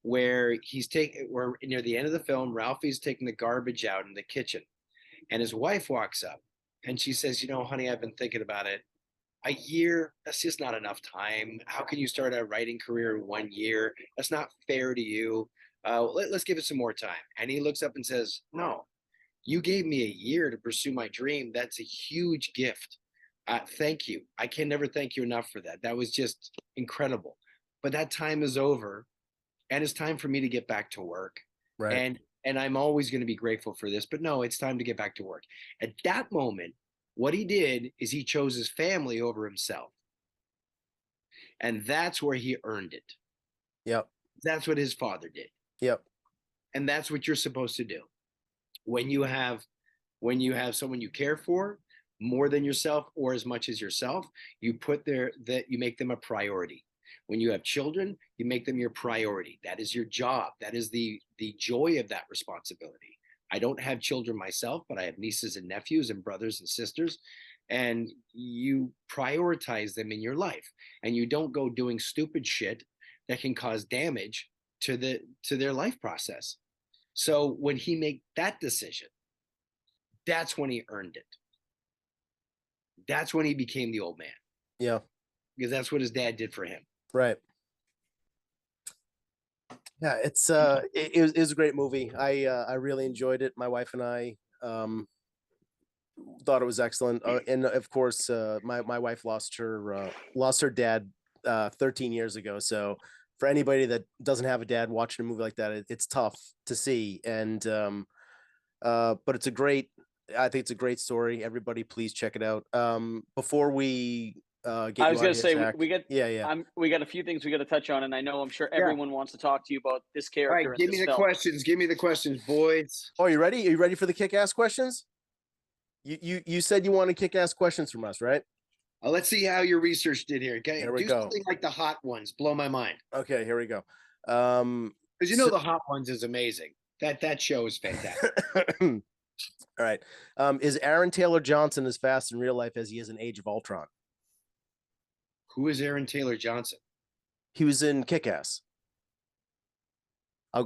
H: where where near the end of the film, Ralphie's taking the garbage out in the kitchen, and his wife walks up. And she says, honey, I've been thinking about it. A year, that's just not enough time. How can you start a writing career in 1 year? That's not fair to you. Let's give it some more time. And he looks up and says, no, you gave me a year to pursue my dream. That's a huge gift. Thank you. I can never thank you enough for that. That was just incredible. But that time is over, and it's time for me to get back to work.
A: Right.
H: And I'm always going to be grateful for this, but no, it's time to get back to work. At that moment, what he did is he chose his family over himself. And that's where he earned it.
A: Yep.
H: That's what his father did.
A: Yep.
H: And that's what you're supposed to do. When you have someone you care for, more than yourself or as much as yourself. You put there that you make them a priority. When you have children, you make them your priority. That is your job. That is the joy of that responsibility. I don't have children myself, but I have nieces and nephews and brothers and sisters, and you prioritize them in your life, and you don't go doing stupid shit that can cause damage to their life process. So when he made that decision, that's when he earned it. That's when he became the old man.
A: Yeah.
H: Because that's what his dad did for him.
A: Right. Yeah, it was a great movie. I really enjoyed it. My wife and I thought it was excellent. And of course, my wife lost her dad 13 years ago. So for anybody that doesn't have a dad watching a movie like that, it's tough to see. And but I think it's a great story. Everybody, please check it out. Before we get
B: I was going
A: to
B: to say we got we got a few things we got to touch on, and I know I'm sure everyone wants to talk to you about this character.
H: All right, give me the questions. Give me the questions, boys.
A: Oh, you ready? Are you ready for the kick-ass questions? You said you wanted kick-ass questions from us, right?
H: Let's see how your research did here. Okay,
A: here we
H: do
A: go.
H: Something like the hot ones. Blow my mind.
A: Okay, here we go.
H: Because you know the hot ones is amazing. That show is fantastic.
A: All right. Is Aaron Taylor Johnson as fast in real life as he is in Age of Ultron?
H: Who is Aaron Taylor Johnson?
A: He was in Kick-Ass.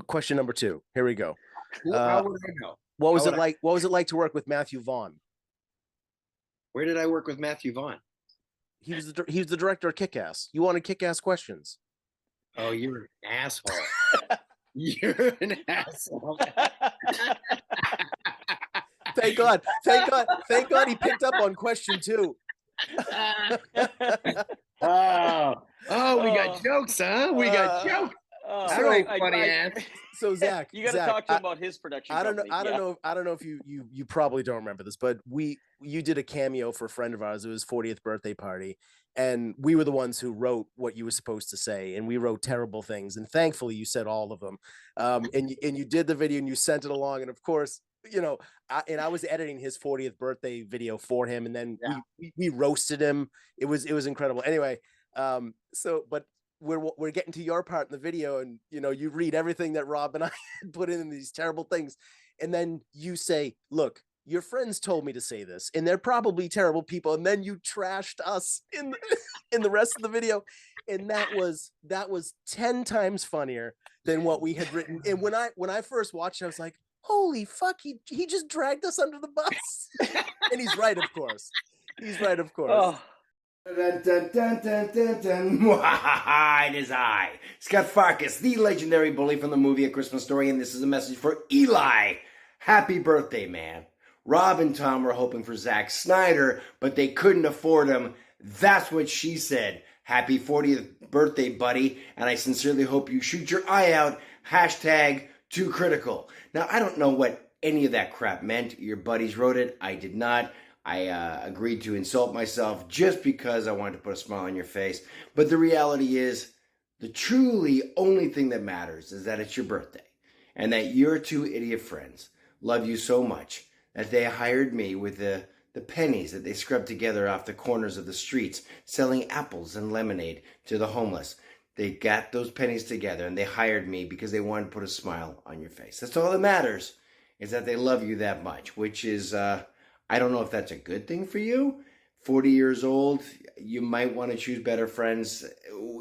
A: Question number 2. Here we go.
H: How would I know?
A: What was it like? What was it like to work with Matthew Vaughn?
H: Where did I work with Matthew Vaughn?
A: He was the director of Kick-Ass. You wanted Kick-Ass questions.
H: Oh, you're an asshole. You're an asshole.
A: Thank God he picked up on question 2.
H: Oh, we got jokes, huh? We got jokes. All right, funny ass.
A: So Zach,
B: you got to talk to him about his production.
A: I don't know if you probably don't remember this, but you did a cameo for a friend of ours. It was 40th birthday party, and we were the ones who wrote what you were supposed to say, and we wrote terrible things, and thankfully you said all of them. And you did the video and you sent it along, and of course, you know, I was editing his 40th birthday video for him, and then we roasted him. It was incredible. Anyway, but we're getting to your part in the video, and you know, you read everything that Rob and I had put in these terrible things, and then you say, look, your friends told me to say this, and they're probably terrible people, and then you trashed us in the rest of the video, and that was 10 times funnier than what we had written. And when I first watched it, I was like, holy fuck, he just dragged us under the bus. And he's right, of course. Oh.
G: Dun, dun, dun, dun, dun, dun. It is I, Scott Farkas, the legendary bully from the movie A Christmas Story, and this is a message for Eli. Happy birthday, man. Rob and Tom were hoping for Zack Snyder, but they couldn't afford him. That's what she said. Happy 40th birthday, buddy, and I sincerely hope you shoot your eye out. #TooCritical. Now, I don't know what any of that crap meant. Your buddies wrote it. I did not. I agreed to insult myself just because I wanted to put a smile on your face. But the reality is, the truly only thing that matters is that it's your birthday and that your 2 idiot friends love you so much that they hired me with the pennies that they scrubbed together off the corners of the streets selling apples and lemonade to the homeless. They got those pennies together and they hired me because they wanted to put a smile on your face. That's all that matters, is that they love you that much, which is... I don't know if that's a good thing for you. 40 years old, you might want to choose better friends.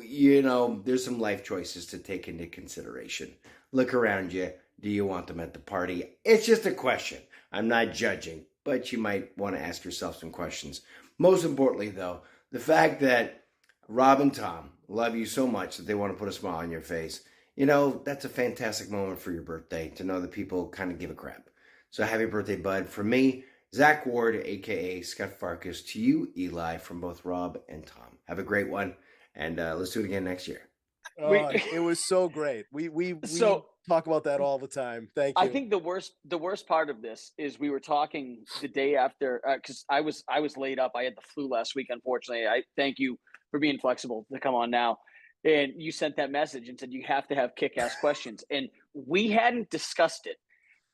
G: You know, there's some life choices to take into consideration. Look around you. Do you want them at the party? It's just a question. I'm not judging, but you might want to ask yourself some questions. Most importantly, though, the fact that Rob and Tom love you so much that they want to put a smile on your face, you know, that's a fantastic moment for your birthday, to know that people kind of give a crap. So happy birthday, bud. For me, Zack Ward, a.k.a. Scott Farkas, to you, Eli, from both Rob and Tom. Have a great one, and let's do it again next year.
A: It was so great. We talk about that all the time. Thank you.
B: I think the worst part of this is we were talking the day after, because I was laid up. I had the flu last week, unfortunately. I thank you for being flexible to come on now. And you sent that message and said you have to have kick-ass questions. And we hadn't discussed it.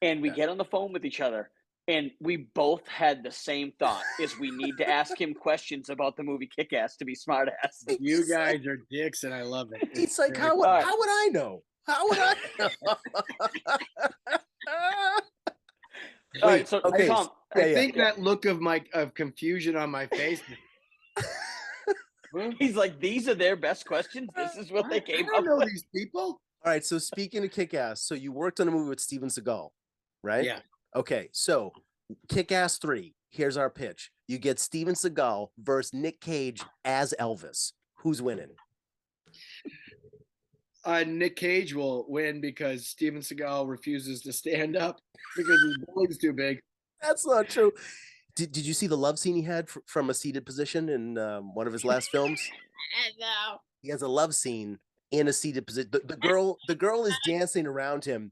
B: And we get on the phone with each other. And we both had the same thought: is we need to ask him questions about the movie Kick-Ass to be smart ass.
H: You guys are dicks, and I love it.
A: It's like, how would I know? How would I know?
B: All right, so
A: okay,
B: Tom,
H: I think that look of confusion on my face.
B: He's like, these are their best questions. This is what they came
H: I
B: up
H: don't know
B: with.
H: these people.
A: All right, so speaking of Kick-Ass, so you worked on a movie with Steven Seagal, right?
H: Yeah.
A: Okay, so Kick-Ass 3, here's our pitch. You get Steven Seagal versus Nick Cage as Elvis. Who's winning?
H: Nick Cage will win because Steven Seagal refuses to stand up because his belly's too big.
A: That's not true. Did you see the love scene he had from a seated position in one of his last films?
C: No.
A: He has a love scene in a seated position. The girl is dancing around him,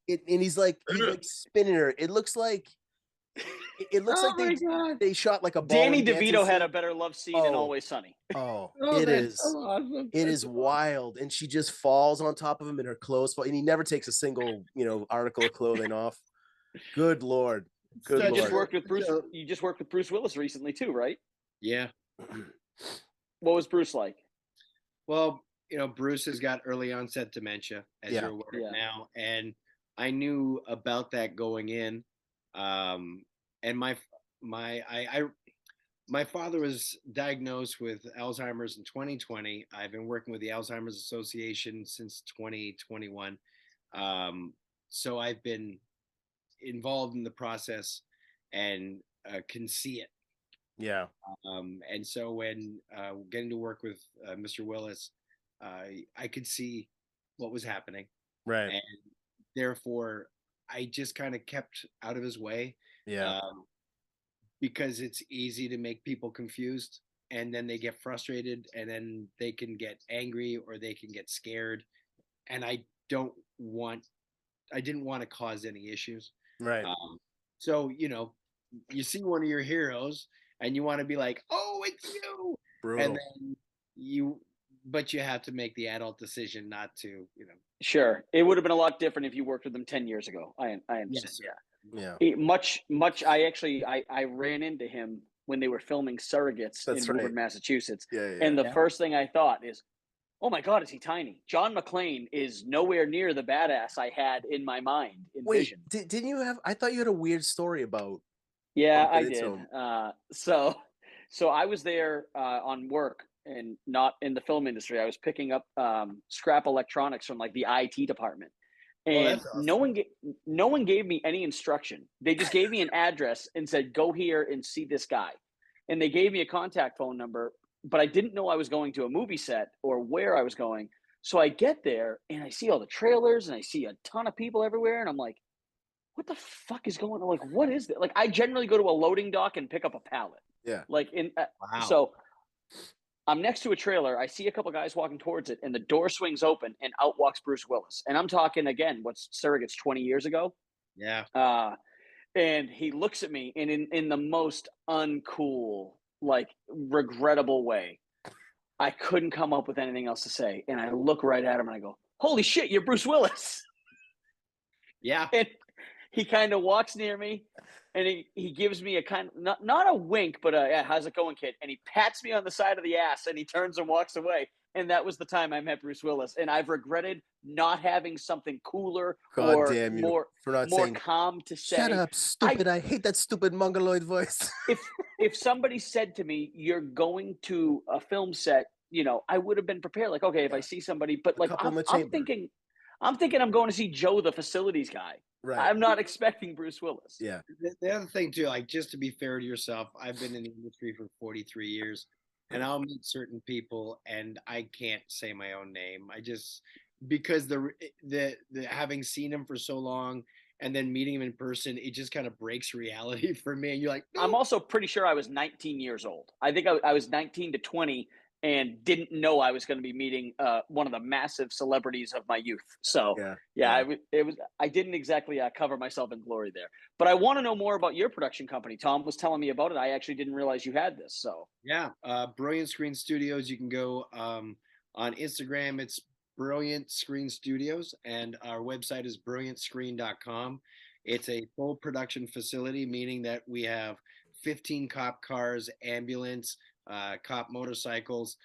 A: and he's like spinning her. It looks like they shot like a ball.
B: Danny DeVito had a better love scene in Always Sunny.
A: It is
H: so awesome.
A: It is wild, and she just falls on top of him, and her clothes fall, and he never takes a single article of clothing off. Good Lord. Good Lord.
B: You just worked with Bruce Willis recently too, right?
H: Yeah.
B: What was Bruce like?
H: Well, Bruce has got early onset dementia, as you're aware now, and I knew about that going in. And my father was diagnosed with Alzheimer's in 2020. I've been working with the Alzheimer's Association since 2021. So I've been involved in the process and can see it.
A: Yeah.
H: And so when getting to work with Mr. Willis, I could see what was happening.
A: Right.
H: And therefore, I just kind of kept out of his way.
A: Yeah.
H: Because it's easy to make people confused, and then they get frustrated, and then they can get angry or they can get scared. And I didn't want to cause any issues.
A: Right.
H: So, you see one of your heroes and you want to be like, oh, it's you.
A: Brutal.
H: And then but you have to make the adult decision not to,
B: Sure. It would have been a lot different if you worked with them 10 years ago. I understand.
H: Yes.
A: Yeah.
B: Much. I ran into him when they were filming Surrogates in Woburn, Massachusetts.
A: Yeah.
B: And the first thing I thought is, oh my God, is he tiny? John McClane is nowhere near the badass I had in my mind.
A: Wait, didn't you have? I thought you had a weird story about.
B: Yeah, I did. So I was there on work and not in the film industry. I was picking up scrap electronics from like the IT department. And
H: awesome.
B: no one gave me any instruction. They just gave me an address and said, go here and see this guy. And they gave me a contact phone number, but I didn't know I was going to a movie set or where I was going. So I get there and I see all the trailers and I see a ton of people everywhere. And I'm like, what the fuck is going on? Like, what is that? Like, I generally go to a loading dock and pick up a pallet.
A: Yeah.
B: Like
H: wow.
B: So I'm next to a trailer. I see a couple guys walking towards it, and the door swings open, and out walks Bruce Willis. And I'm talking again, what's Surrogates 20 years ago?
H: Yeah.
B: And he looks at me, and in the most uncool, like regrettable way, I couldn't come up with anything else to say. And I look right at him, and I go, "Holy shit, you're Bruce Willis!"
H: Yeah.
B: And he kind of walks near me. And he gives me a kind of, not a wink, but yeah, how's it going, kid? And he pats me on the side of the ass and he turns and walks away. And that was the time I met Bruce Willis. And I've regretted not having something cooler or more calm to say.
A: Shut up, stupid. I hate that stupid mongoloid voice.
B: if somebody said to me, you're going to a film set, I would have been prepared. Like, okay, if I see somebody, but like I'm thinking I'm going to see Joe, the facilities guy.
A: Right.
B: I'm not expecting Bruce Willis.
A: Yeah.
H: The other thing too, like, just to be fair to yourself, I've been in the industry for 43 years, and I'll meet certain people and I can't say my own name. I just, because the having seen him for so long and then meeting him in person, it just kind of breaks reality for me. And you're like, no.
B: I'm also pretty sure I was 19 years old. I think I was 19 to 20 and didn't know I was going to be meeting one of the massive celebrities of my youth. So I didn't exactly cover myself in glory there. But I want to know more about your production company. Tom was telling me about it. I actually didn't realize you had this. So
H: yeah, Brilliant Screen Studios. You can go on Instagram. It's Brilliant Screen Studios, and our website is brilliantscreen.com. It's a full production facility, meaning that we have 15 cop cars, ambulance, cop motorcycles.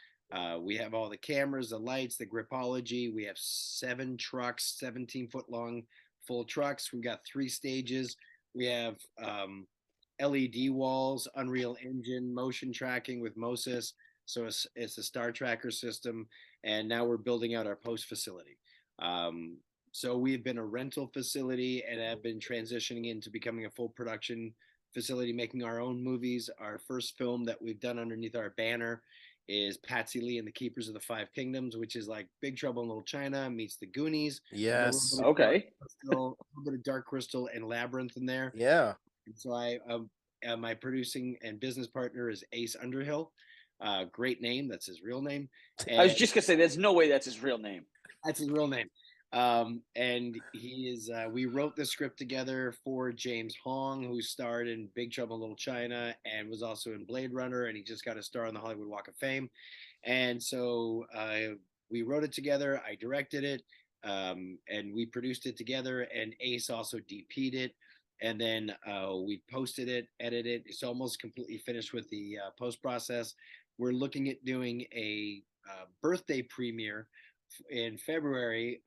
H: We have all the cameras, the lights, the gripology. We have 7 trucks, 17-foot long full trucks. We've got 3 stages. We have LED walls, Unreal Engine, motion tracking with Moses. So it's a Star Tracker system. And now we're building out our post facility. So we've been a rental facility and have been transitioning into becoming a full production facility, making our own movies. Our first film that we've done underneath our banner is Patsy Lee and the Keepers of the Five Kingdoms, which is like Big Trouble in Little China meets the Goonies.
A: Yes.
B: Okay.
H: A little bit of Dark Crystal and Labyrinth in there.
A: Yeah.
H: And so my producing and business partner is Ace Underhill. Great name. That's his real name.
B: I was just gonna say, there's no way that's his real name.
H: That's his real name. And he is, we wrote the script together for James Hong, who starred in Big Trouble in Little China and was also in Blade Runner, and he just got a star on the Hollywood Walk of Fame. And so we wrote it together, I directed it, and we produced it together, and Ace also DP'd it. And then we posted it, edited it. It's almost completely finished with the post process. We're looking at doing a birthday premiere in February,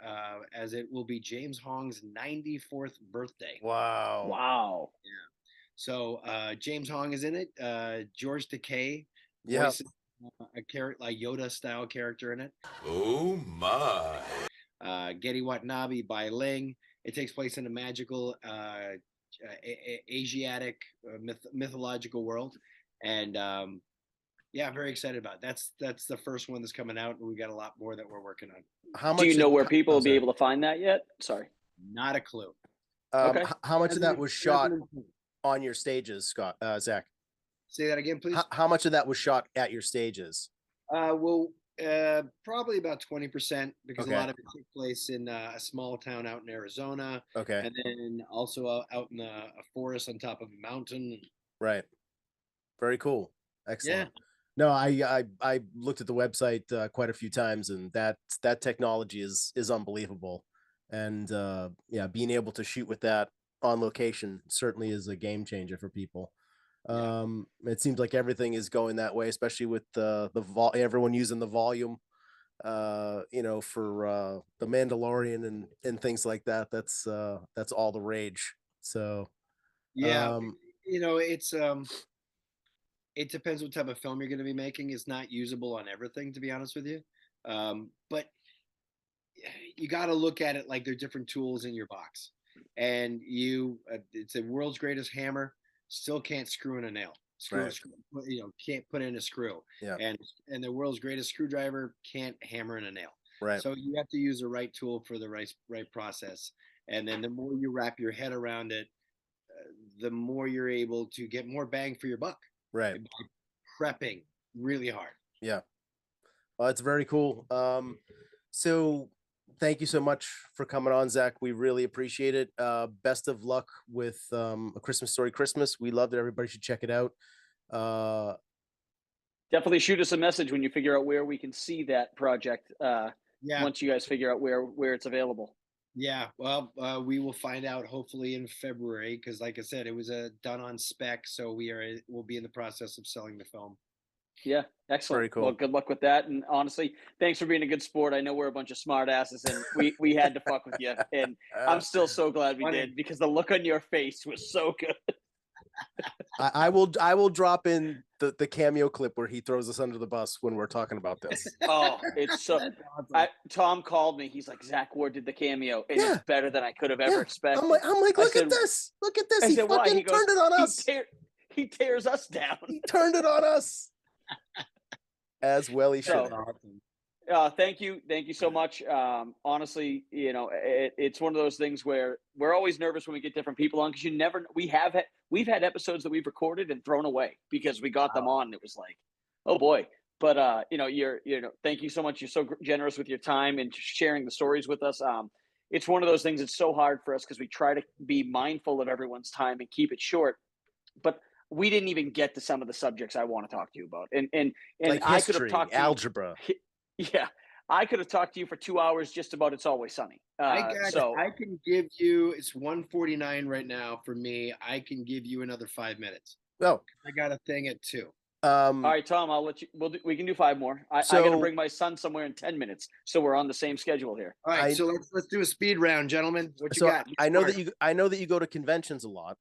H: as it will be James Hong's 94th birthday.
A: Wow.
B: Wow.
H: Yeah. So James Hong is in it. George Takei
A: voices
H: a character, like Yoda style character in it.
D: Oh my.
H: Getty Watanabe by Ling. It takes place in a magical Asiatic mythological world, and yeah, very excited about it. That's the first one that's coming out, and we got a lot more that we're working on.
A: How much
B: do you know where people will be able to find that yet? Sorry,
H: not a clue.
B: Okay.
A: How much of that was shot on your stages, Scott? Zach?
H: Say that again, please.
A: How much of that was shot at your stages?
H: Well, probably about 20%, because
A: Okay.
H: a lot of it took place in a small town out in Arizona.
A: Okay.
H: And then also out in a forest on top of a mountain.
A: Right. Very cool. Excellent.
H: Yeah.
A: No, I looked at the website quite a few times, and that technology is unbelievable. And yeah, being able to shoot with that on location certainly is a game changer for people. It seems like everything is going that way, especially with everyone using the volume, you know, for the Mandalorian and things like that. That's all the rage. So
H: yeah, you know, it's it depends what type of film you're going to be making. It's not usable on everything, to be honest with you. But you got to look at it like they're different tools in your box, and it's the world's greatest hammer. Still can't screw in a nail. You know, can't put in a screw.
A: Yeah.
H: And the world's greatest screwdriver can't hammer in a nail.
A: Right.
H: So you have to use the right tool for the right process. And then the more you wrap your head around it, the more you're able to get more bang for your buck.
A: Right.
H: Prepping really hard.
A: Yeah. Well, it's very cool. So thank you so much for coming on, Zach. We really appreciate it. Best of luck with A Christmas Story Christmas. We love it. Everybody should check it out.
B: Definitely shoot us a message when you figure out where we can see that project.
H: Yeah.
B: Once you guys figure out where it's available.
H: Yeah. Well, we will find out hopefully in February, because like I said, it was done on spec. So we'll be in the process of selling the film.
B: Yeah, excellent.
A: Very cool.
B: Well, good luck with that. And honestly, thanks for being a good sport. I know we're a bunch of smart asses, and we had to fuck with you. And I'm still so glad we did, because the look on your face was so good.
A: I will drop in the cameo clip where he throws us under the bus when we're talking about this.
B: Oh, it's so. Tom called me. He's like, Zach Ward did the cameo, and it's better than I could have ever expected.
A: I'm like, look at this. Look at this. He fucking turned it on us.
B: He tears us down.
A: He turned it on us. As well he should.
B: Thank you so much. Honestly, you know, it's one of those things where we're always nervous when we get different people on, because we've had episodes that we've recorded and thrown away because we got them on and it was like, oh boy. But you know, thank you so much. You're so generous with your time and sharing the stories with us. It's one of those things that's so hard for us because we try to be mindful of everyone's time and keep it short, but we didn't even get to some of the subjects I want to talk to you about. And
A: like
B: I
A: history,
B: could have talked to
A: algebra.
B: Yeah. I could have talked to you for 2 hours just about It's Always Sunny.
H: I can give you, it's 1:49 right now for me. I can give you another 5 minutes.
A: Oh,
H: I got a thing at 2.
B: All right, Tom, I'll let you. We can do 5 more. I got to
A: So-
B: bring my son somewhere in 10 minutes, so we're on the same schedule here.
H: All right,
A: I-
H: so let's do a speed round, gentlemen. What you
A: So
H: got?
A: I know that you go to conventions a lot.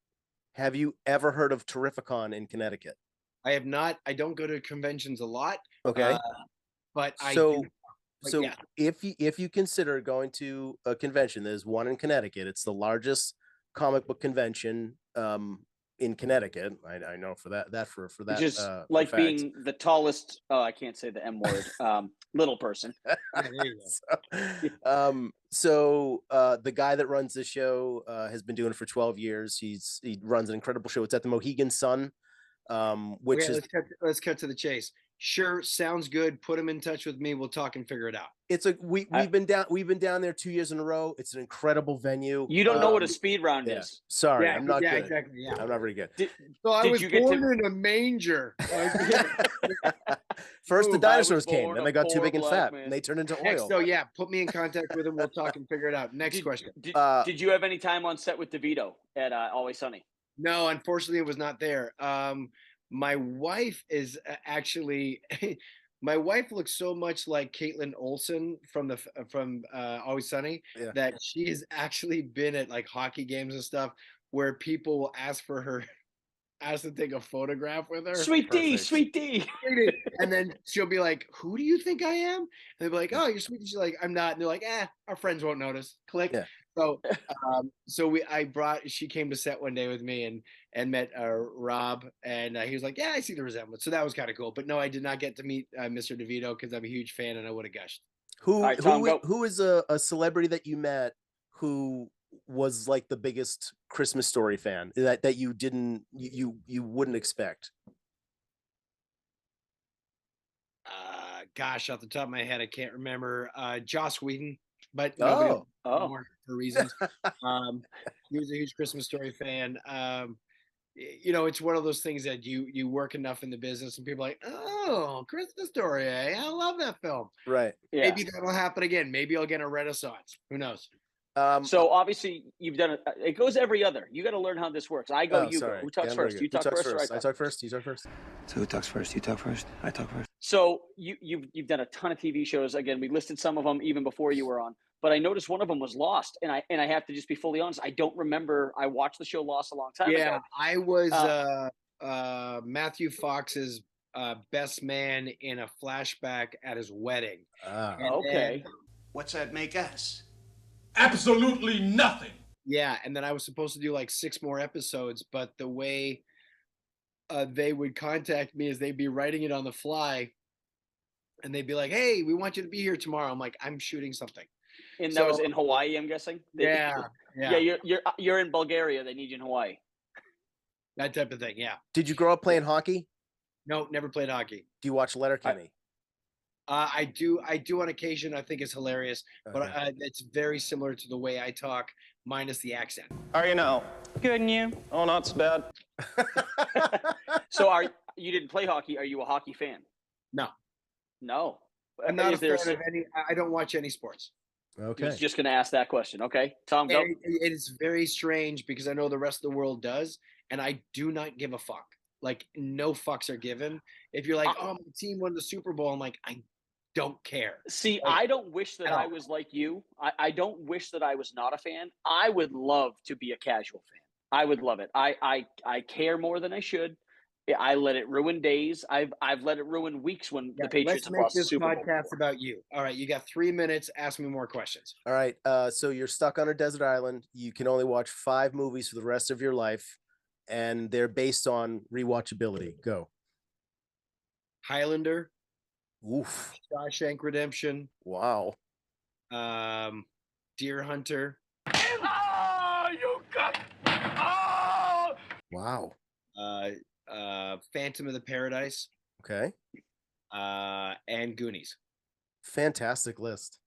A: Have you ever heard of Terrificon in Connecticut?
H: I have not. I don't go to conventions a lot.
A: Okay.
H: But I
A: So
H: do. But
A: so
H: yeah.
A: if you consider going to a convention, there's one in Connecticut. It's the largest comic book convention in Connecticut. I know for that for that.
B: Which is
A: for
B: like
A: fact.
B: being the tallest. Oh, I can't say the M word. Little person.
H: Yeah, there you go.
A: So the guy that runs the show has been doing it for 12 years. He runs an incredible show. It's at the Mohegan Sun, which
H: Okay,
A: is
H: let's cut to the chase. Sure, sounds good. Put him in touch with me. We'll talk and figure it out.
A: it's a we've been down there 2 years in a row. It's an incredible venue.
B: You don't know what a speed round
A: yeah.
B: is.
A: Sorry,
H: Yeah,
A: I'm not
H: yeah,
A: good.
H: exactly. Yeah.
A: I'm not very good.
H: So I
B: Did
H: was
B: you get
H: born
B: to-
H: in a manger.
A: First the
B: Ooh, I
A: dinosaurs
B: was
A: came,
B: born
A: then
B: a
A: they got too
B: poor
A: big and
B: black
A: fat,
B: man.
A: and they turned into
H: Next,
A: oil.
H: so yeah, put me in contact with him. We'll talk and figure it out. Next question.
B: Did you have any time on set with DeVito at Always Sunny?
H: No, unfortunately, it was not there. My wife is actually. My wife looks so much like Caitlin Olsen from Always Sunny
A: Yeah.
H: that she has actually been at like hockey games and stuff where people will ask to take a photograph with her.
B: Sweet D,
A: Perfect.
B: Sweet D.
H: And then she'll be like, "Who do you think I am?" And they'll be like, "Oh, you're sweet." She's like, "I'm not." And they're like, our friends won't notice." Click.
A: Yeah.
H: So she came to set one day with me and met Rob, and he was like, "Yeah, I see the resemblance." So that was kind of cool. But no, I did not get to meet Mr. DeVito because I'm a huge fan and I would have gushed.
A: Who
B: right, Tom, go.
A: who is a celebrity that you met who was like the biggest Christmas Story fan that you didn't you wouldn't expect?
H: Gosh, off the top of my head, I can't remember. Joss Whedon, but nobody more for reasons. He was a huge Christmas Story fan. It's one of those things that you work enough in the business and people are like, "Oh, Christmas Story, I love that film."
A: Right.
B: Yeah.
H: Maybe that'll happen again. Maybe I'll get a renaissance. Who knows?
B: So obviously you've done it. It goes every other. You got to learn how this works. I go, you
A: sorry.
B: go. Who talks
A: Yeah, I'm very
B: first?
A: good.
B: You talk first, or
A: I talk first. You talk first.
K: So who talks first? You talk first? I talk first.
B: So you've done a ton of TV shows. Again, we listed some of them even before you were on. But I noticed one of them was Lost, and I have to just be fully honest. I don't remember. I watched the show Lost a long time ago.
H: Yeah, I was Matthew Fox's best man in a flashback at his wedding.
B: Okay.
D: What's that make us?
J: Absolutely nothing.
H: Yeah, and then I was supposed to do like 6 more episodes, but the way they would contact me is they'd be writing it on the fly, and they'd be like, "Hey, we want you to be here tomorrow." I'm like, "I'm shooting something."
B: And that was in Hawaii, I'm guessing.
H: Yeah.
B: You're in Bulgaria. They need you in Hawaii.
H: That type of thing. Yeah.
A: Did you grow up playing hockey?
H: No, never played hockey.
A: Do you watch Letterkenny?
H: I do on occasion. I think it's hilarious, but
A: Okay.
H: it's very similar to the way I talk, minus the accent.
L: How are you now? Good, and you? Oh, not so bad.
B: So you didn't play hockey? Are you a hockey fan?
H: No.
B: No.
H: I'm not a
B: Is there
H: fan of any. I don't watch any sports.
B: I
A: Okay.
B: was just going to ask that question. Okay, Tom, go.
H: And it is very strange because I know the rest of the world does, and I do not give a fuck. Like, no fucks are given. If you're like, "Oh, my team won the Super Bowl," I'm like, I don't care.
B: See,
H: Like,
B: I don't wish that
H: at
B: I
H: all.
B: was like you. I don't wish that I was not a fan. I would love to be a casual fan. I would love it. I care more than I should. I let it ruin days. I've let it ruin weeks when the Patriots
H: Let's
B: have
H: make
B: lost the
H: this
B: Super Bowl.
H: podcast about you. All right, you got 3 minutes. Ask me more questions.
A: All right. So you're stuck on a desert island. You can only watch 5 movies for the rest of your life, and they're based on rewatchability. Go.
H: Highlander,
A: Oof.
H: Shawshank Redemption,
A: Wow.
H: Deer Hunter,
D: Oh, you got. Oh!
A: Wow.
H: Phantom of the Paradise,
A: Okay.
H: and Goonies.
A: Fantastic list.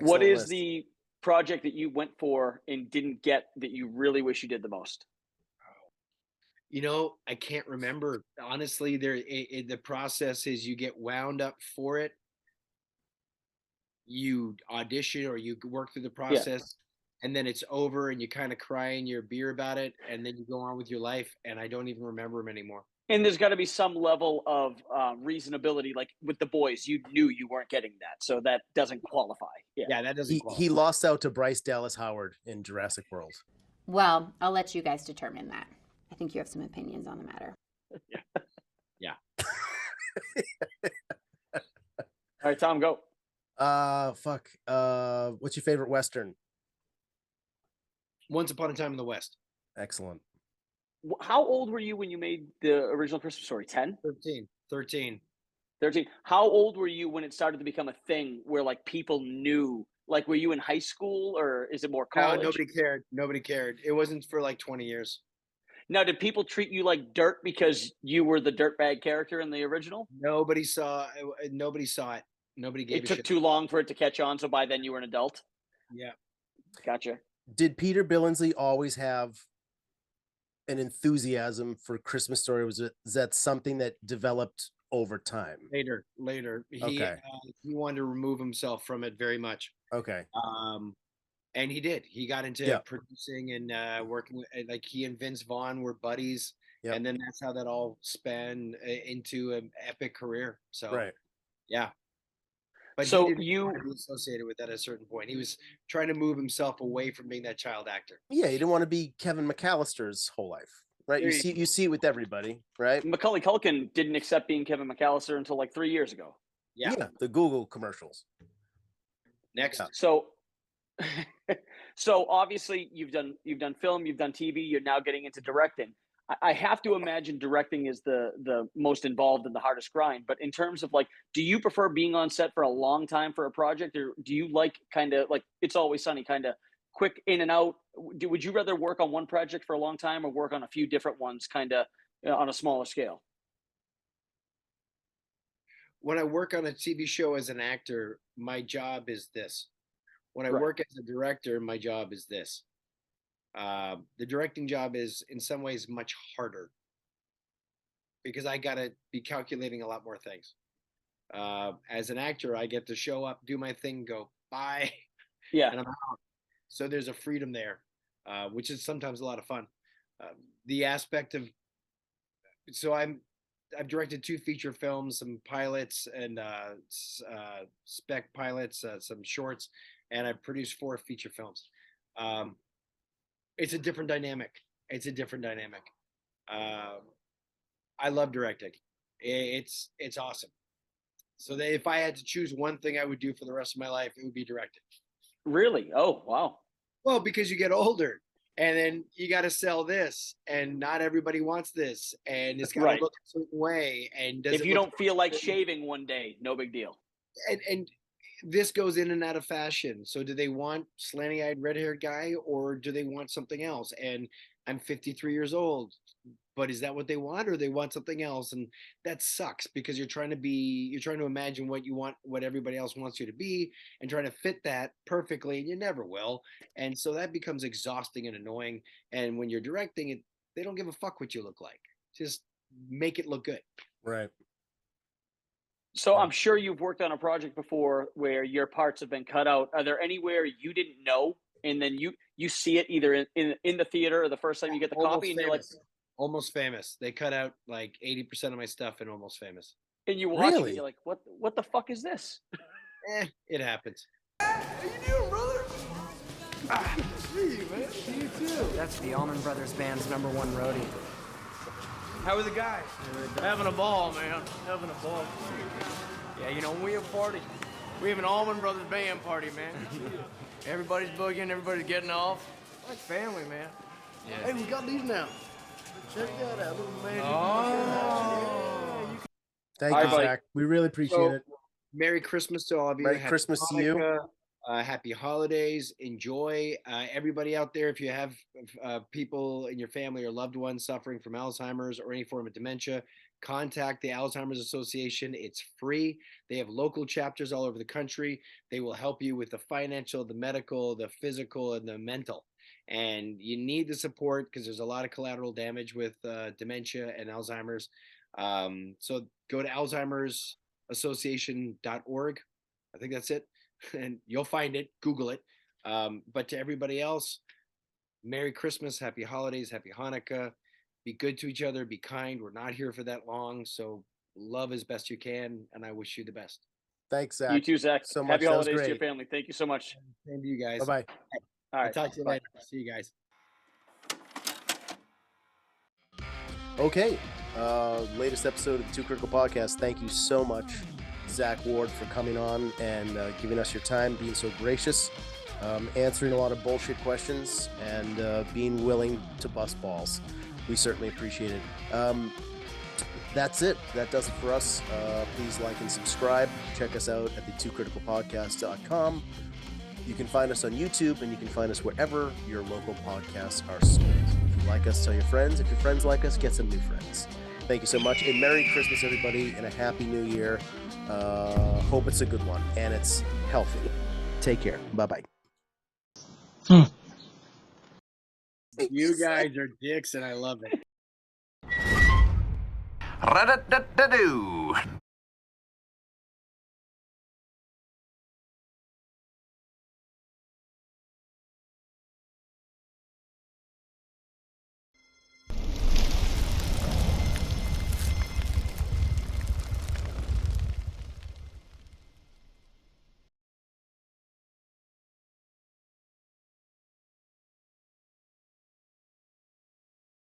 B: What
A: Excellent
B: is
A: list.
B: the project that you went for and didn't get that you really wish you did the most?
H: I can't remember. Honestly, the process is you get wound up for it. you audition or you work through the process, and then it's over, and you kind of cry in your beer about it, and then you go on with your life, and I don't even remember him anymore.
B: And there's got to be some level of reasonability, like with the boys. You knew you weren't getting that, so that doesn't qualify.
H: Yeah, that doesn't.
A: He lost out to Bryce Dallas Howard in Jurassic World.
M: Well, I'll let you guys determine that. I think you have some opinions on the matter.
H: Yeah.
B: All right, Tom, go.
A: Fuck. What's your favorite Western?
H: Once Upon a Time in the West.
A: Excellent.
B: How old were you when you made the original Christmas Story? 10?
H: 13.
B: How old were you when it started to become a thing where like people knew? Like, were you in high school or is it more college?
H: No, nobody cared. It wasn't for like 20 years.
B: Now, did people treat you like dirt because you were the dirtbag character in the original?
H: Nobody saw it. Nobody gave
B: It
H: a
B: took
H: shit.
B: too long for it to catch on, so by then you were an adult?
H: Yeah.
B: Gotcha.
A: Did Peter Billingsley always have an enthusiasm for Christmas Story? Is that something that developed over time?
H: Later. He wanted to remove himself from it very much.
A: Okay.
H: And he did. He got into producing and working with, like, he and Vince Vaughn were buddies. Yep. And then that's how that all span into an epic career. So,
A: right.
H: Yeah. But
B: so
H: he didn't want to be associated with that at a certain point. He was trying to move himself away from being that child actor.
A: Yeah, he didn't want to be Kevin McAllister's whole life, right? You see it with everybody, right?
B: Macaulay Culkin didn't accept being Kevin McAllister until like 3 years ago.
H: Yeah,
A: the Google commercials.
H: Next.
B: So obviously you've done film, you've done TV, you're now getting into directing. I have to imagine directing is the most involved and the hardest grind. But in terms of like, do you prefer being on set for a long time for a project, or do you like kind of like It's Always Sunny, kind of quick in and out? Would you rather work on one project for a long time or work on a few different ones kind of on a smaller scale?
H: When I work on a TV show as an actor, my job is this. When I work as a director, my job is this. The directing job is in some ways much harder because I got to be calculating a lot more things. As an actor, I get to show up, do my thing, go bye, and I'm out. So there's a freedom there, which is sometimes a lot of fun. The aspect of, so I've directed 2 feature films, some pilots and spec pilots, some shorts, and I've produced 4 feature films. It's a different dynamic. I love directing. It's awesome. So that if I had to choose one thing I would do for the rest of my life, it would be directing.
B: Really? Oh, wow.
H: Well, because you get older and then you got to sell this, and not everybody wants this, and it's got to look a certain way. And
B: if you don't feel like shaving one day, no big deal.
H: And this goes in and out of fashion. So do they want slanty-eyed, red-haired guy, or do they want something else? And I'm 53 years old, but is that what they want, or they want something else? And that sucks because you're trying to imagine what you want, what everybody else wants you to be, and trying to fit that perfectly, and you never will. And so that becomes exhausting and annoying. And when you're directing it, they don't give a fuck what you look like. Just make it look good.
A: Right.
B: So I'm sure you've worked on a project before where your parts have been cut out. Are there anywhere you didn't know, and then you see it either in the theater or the first time you get the copy, and you're like,
H: Almost Famous. They cut out like 80% of my stuff in Almost Famous.
B: And you watch it, and you're like, what the fuck is this?
H: It happens.
D: How you doing, brother?
E: See you, man. See you too. That's the Allman Brothers Band's #1 roadie.
K: How are the guys? Having a ball, man. Having a ball. Yeah, you know, when we have a party, we have an Allman Brothers Band party, man. Everybody's boogieing, everybody's getting off. Like family, man. Yeah. Hey, we got these now. Check that out, little man.
A: Oh. Thank you, Zach. We really appreciate it.
H: Merry Christmas to all of you.
A: Merry Christmas to you.
H: Happy holidays. Enjoy. Everybody out there, if you have people in your family or loved ones suffering from Alzheimer's or any form of dementia, contact the Alzheimer's Association. It's free. They have local chapters all over the country. They will help you with the financial, the medical, the physical, and the mental. And you need the support because there's a lot of collateral damage with dementia and Alzheimer's. So go to alzheimersassociation.org. I think that's it. and you'll find it. Google it. But to everybody else, Merry Christmas, Happy Holidays, Happy Hanukkah. Be good to each other. Be kind. We're not here for that long, so love as best you can, and I wish you the best.
A: Thanks, Zach.
B: You too, Zach.
A: So much.
B: Happy
A: That was
B: holidays to your
A: great.
B: family. Thank you so much.
H: Same to you guys.
A: Bye-bye.
B: All
H: I'll
B: right.
H: talk to you
B: Bye.
H: later. See you guys.
A: Okay. Latest episode of the Too Critical Podcast. Thank you so much, Zach Ward, for coming on and giving us your time, being so gracious, answering a lot of bullshit questions, and being willing to bust balls. We certainly appreciate it. That's it. That does it for us. Please like and subscribe. Check us out at the2criticalpodcast.com. You can find us on YouTube, and you can find us wherever your local podcasts are sold. If you like us, tell your friends. If your friends like us, get some new friends. Thank you so much. And Merry Christmas, everybody, and a Happy New Year. Hope it's a good one, and it's healthy. Take care. Bye-bye.
H: You guys are dicks, and I love it.
N: Ra-da-da-da-doo.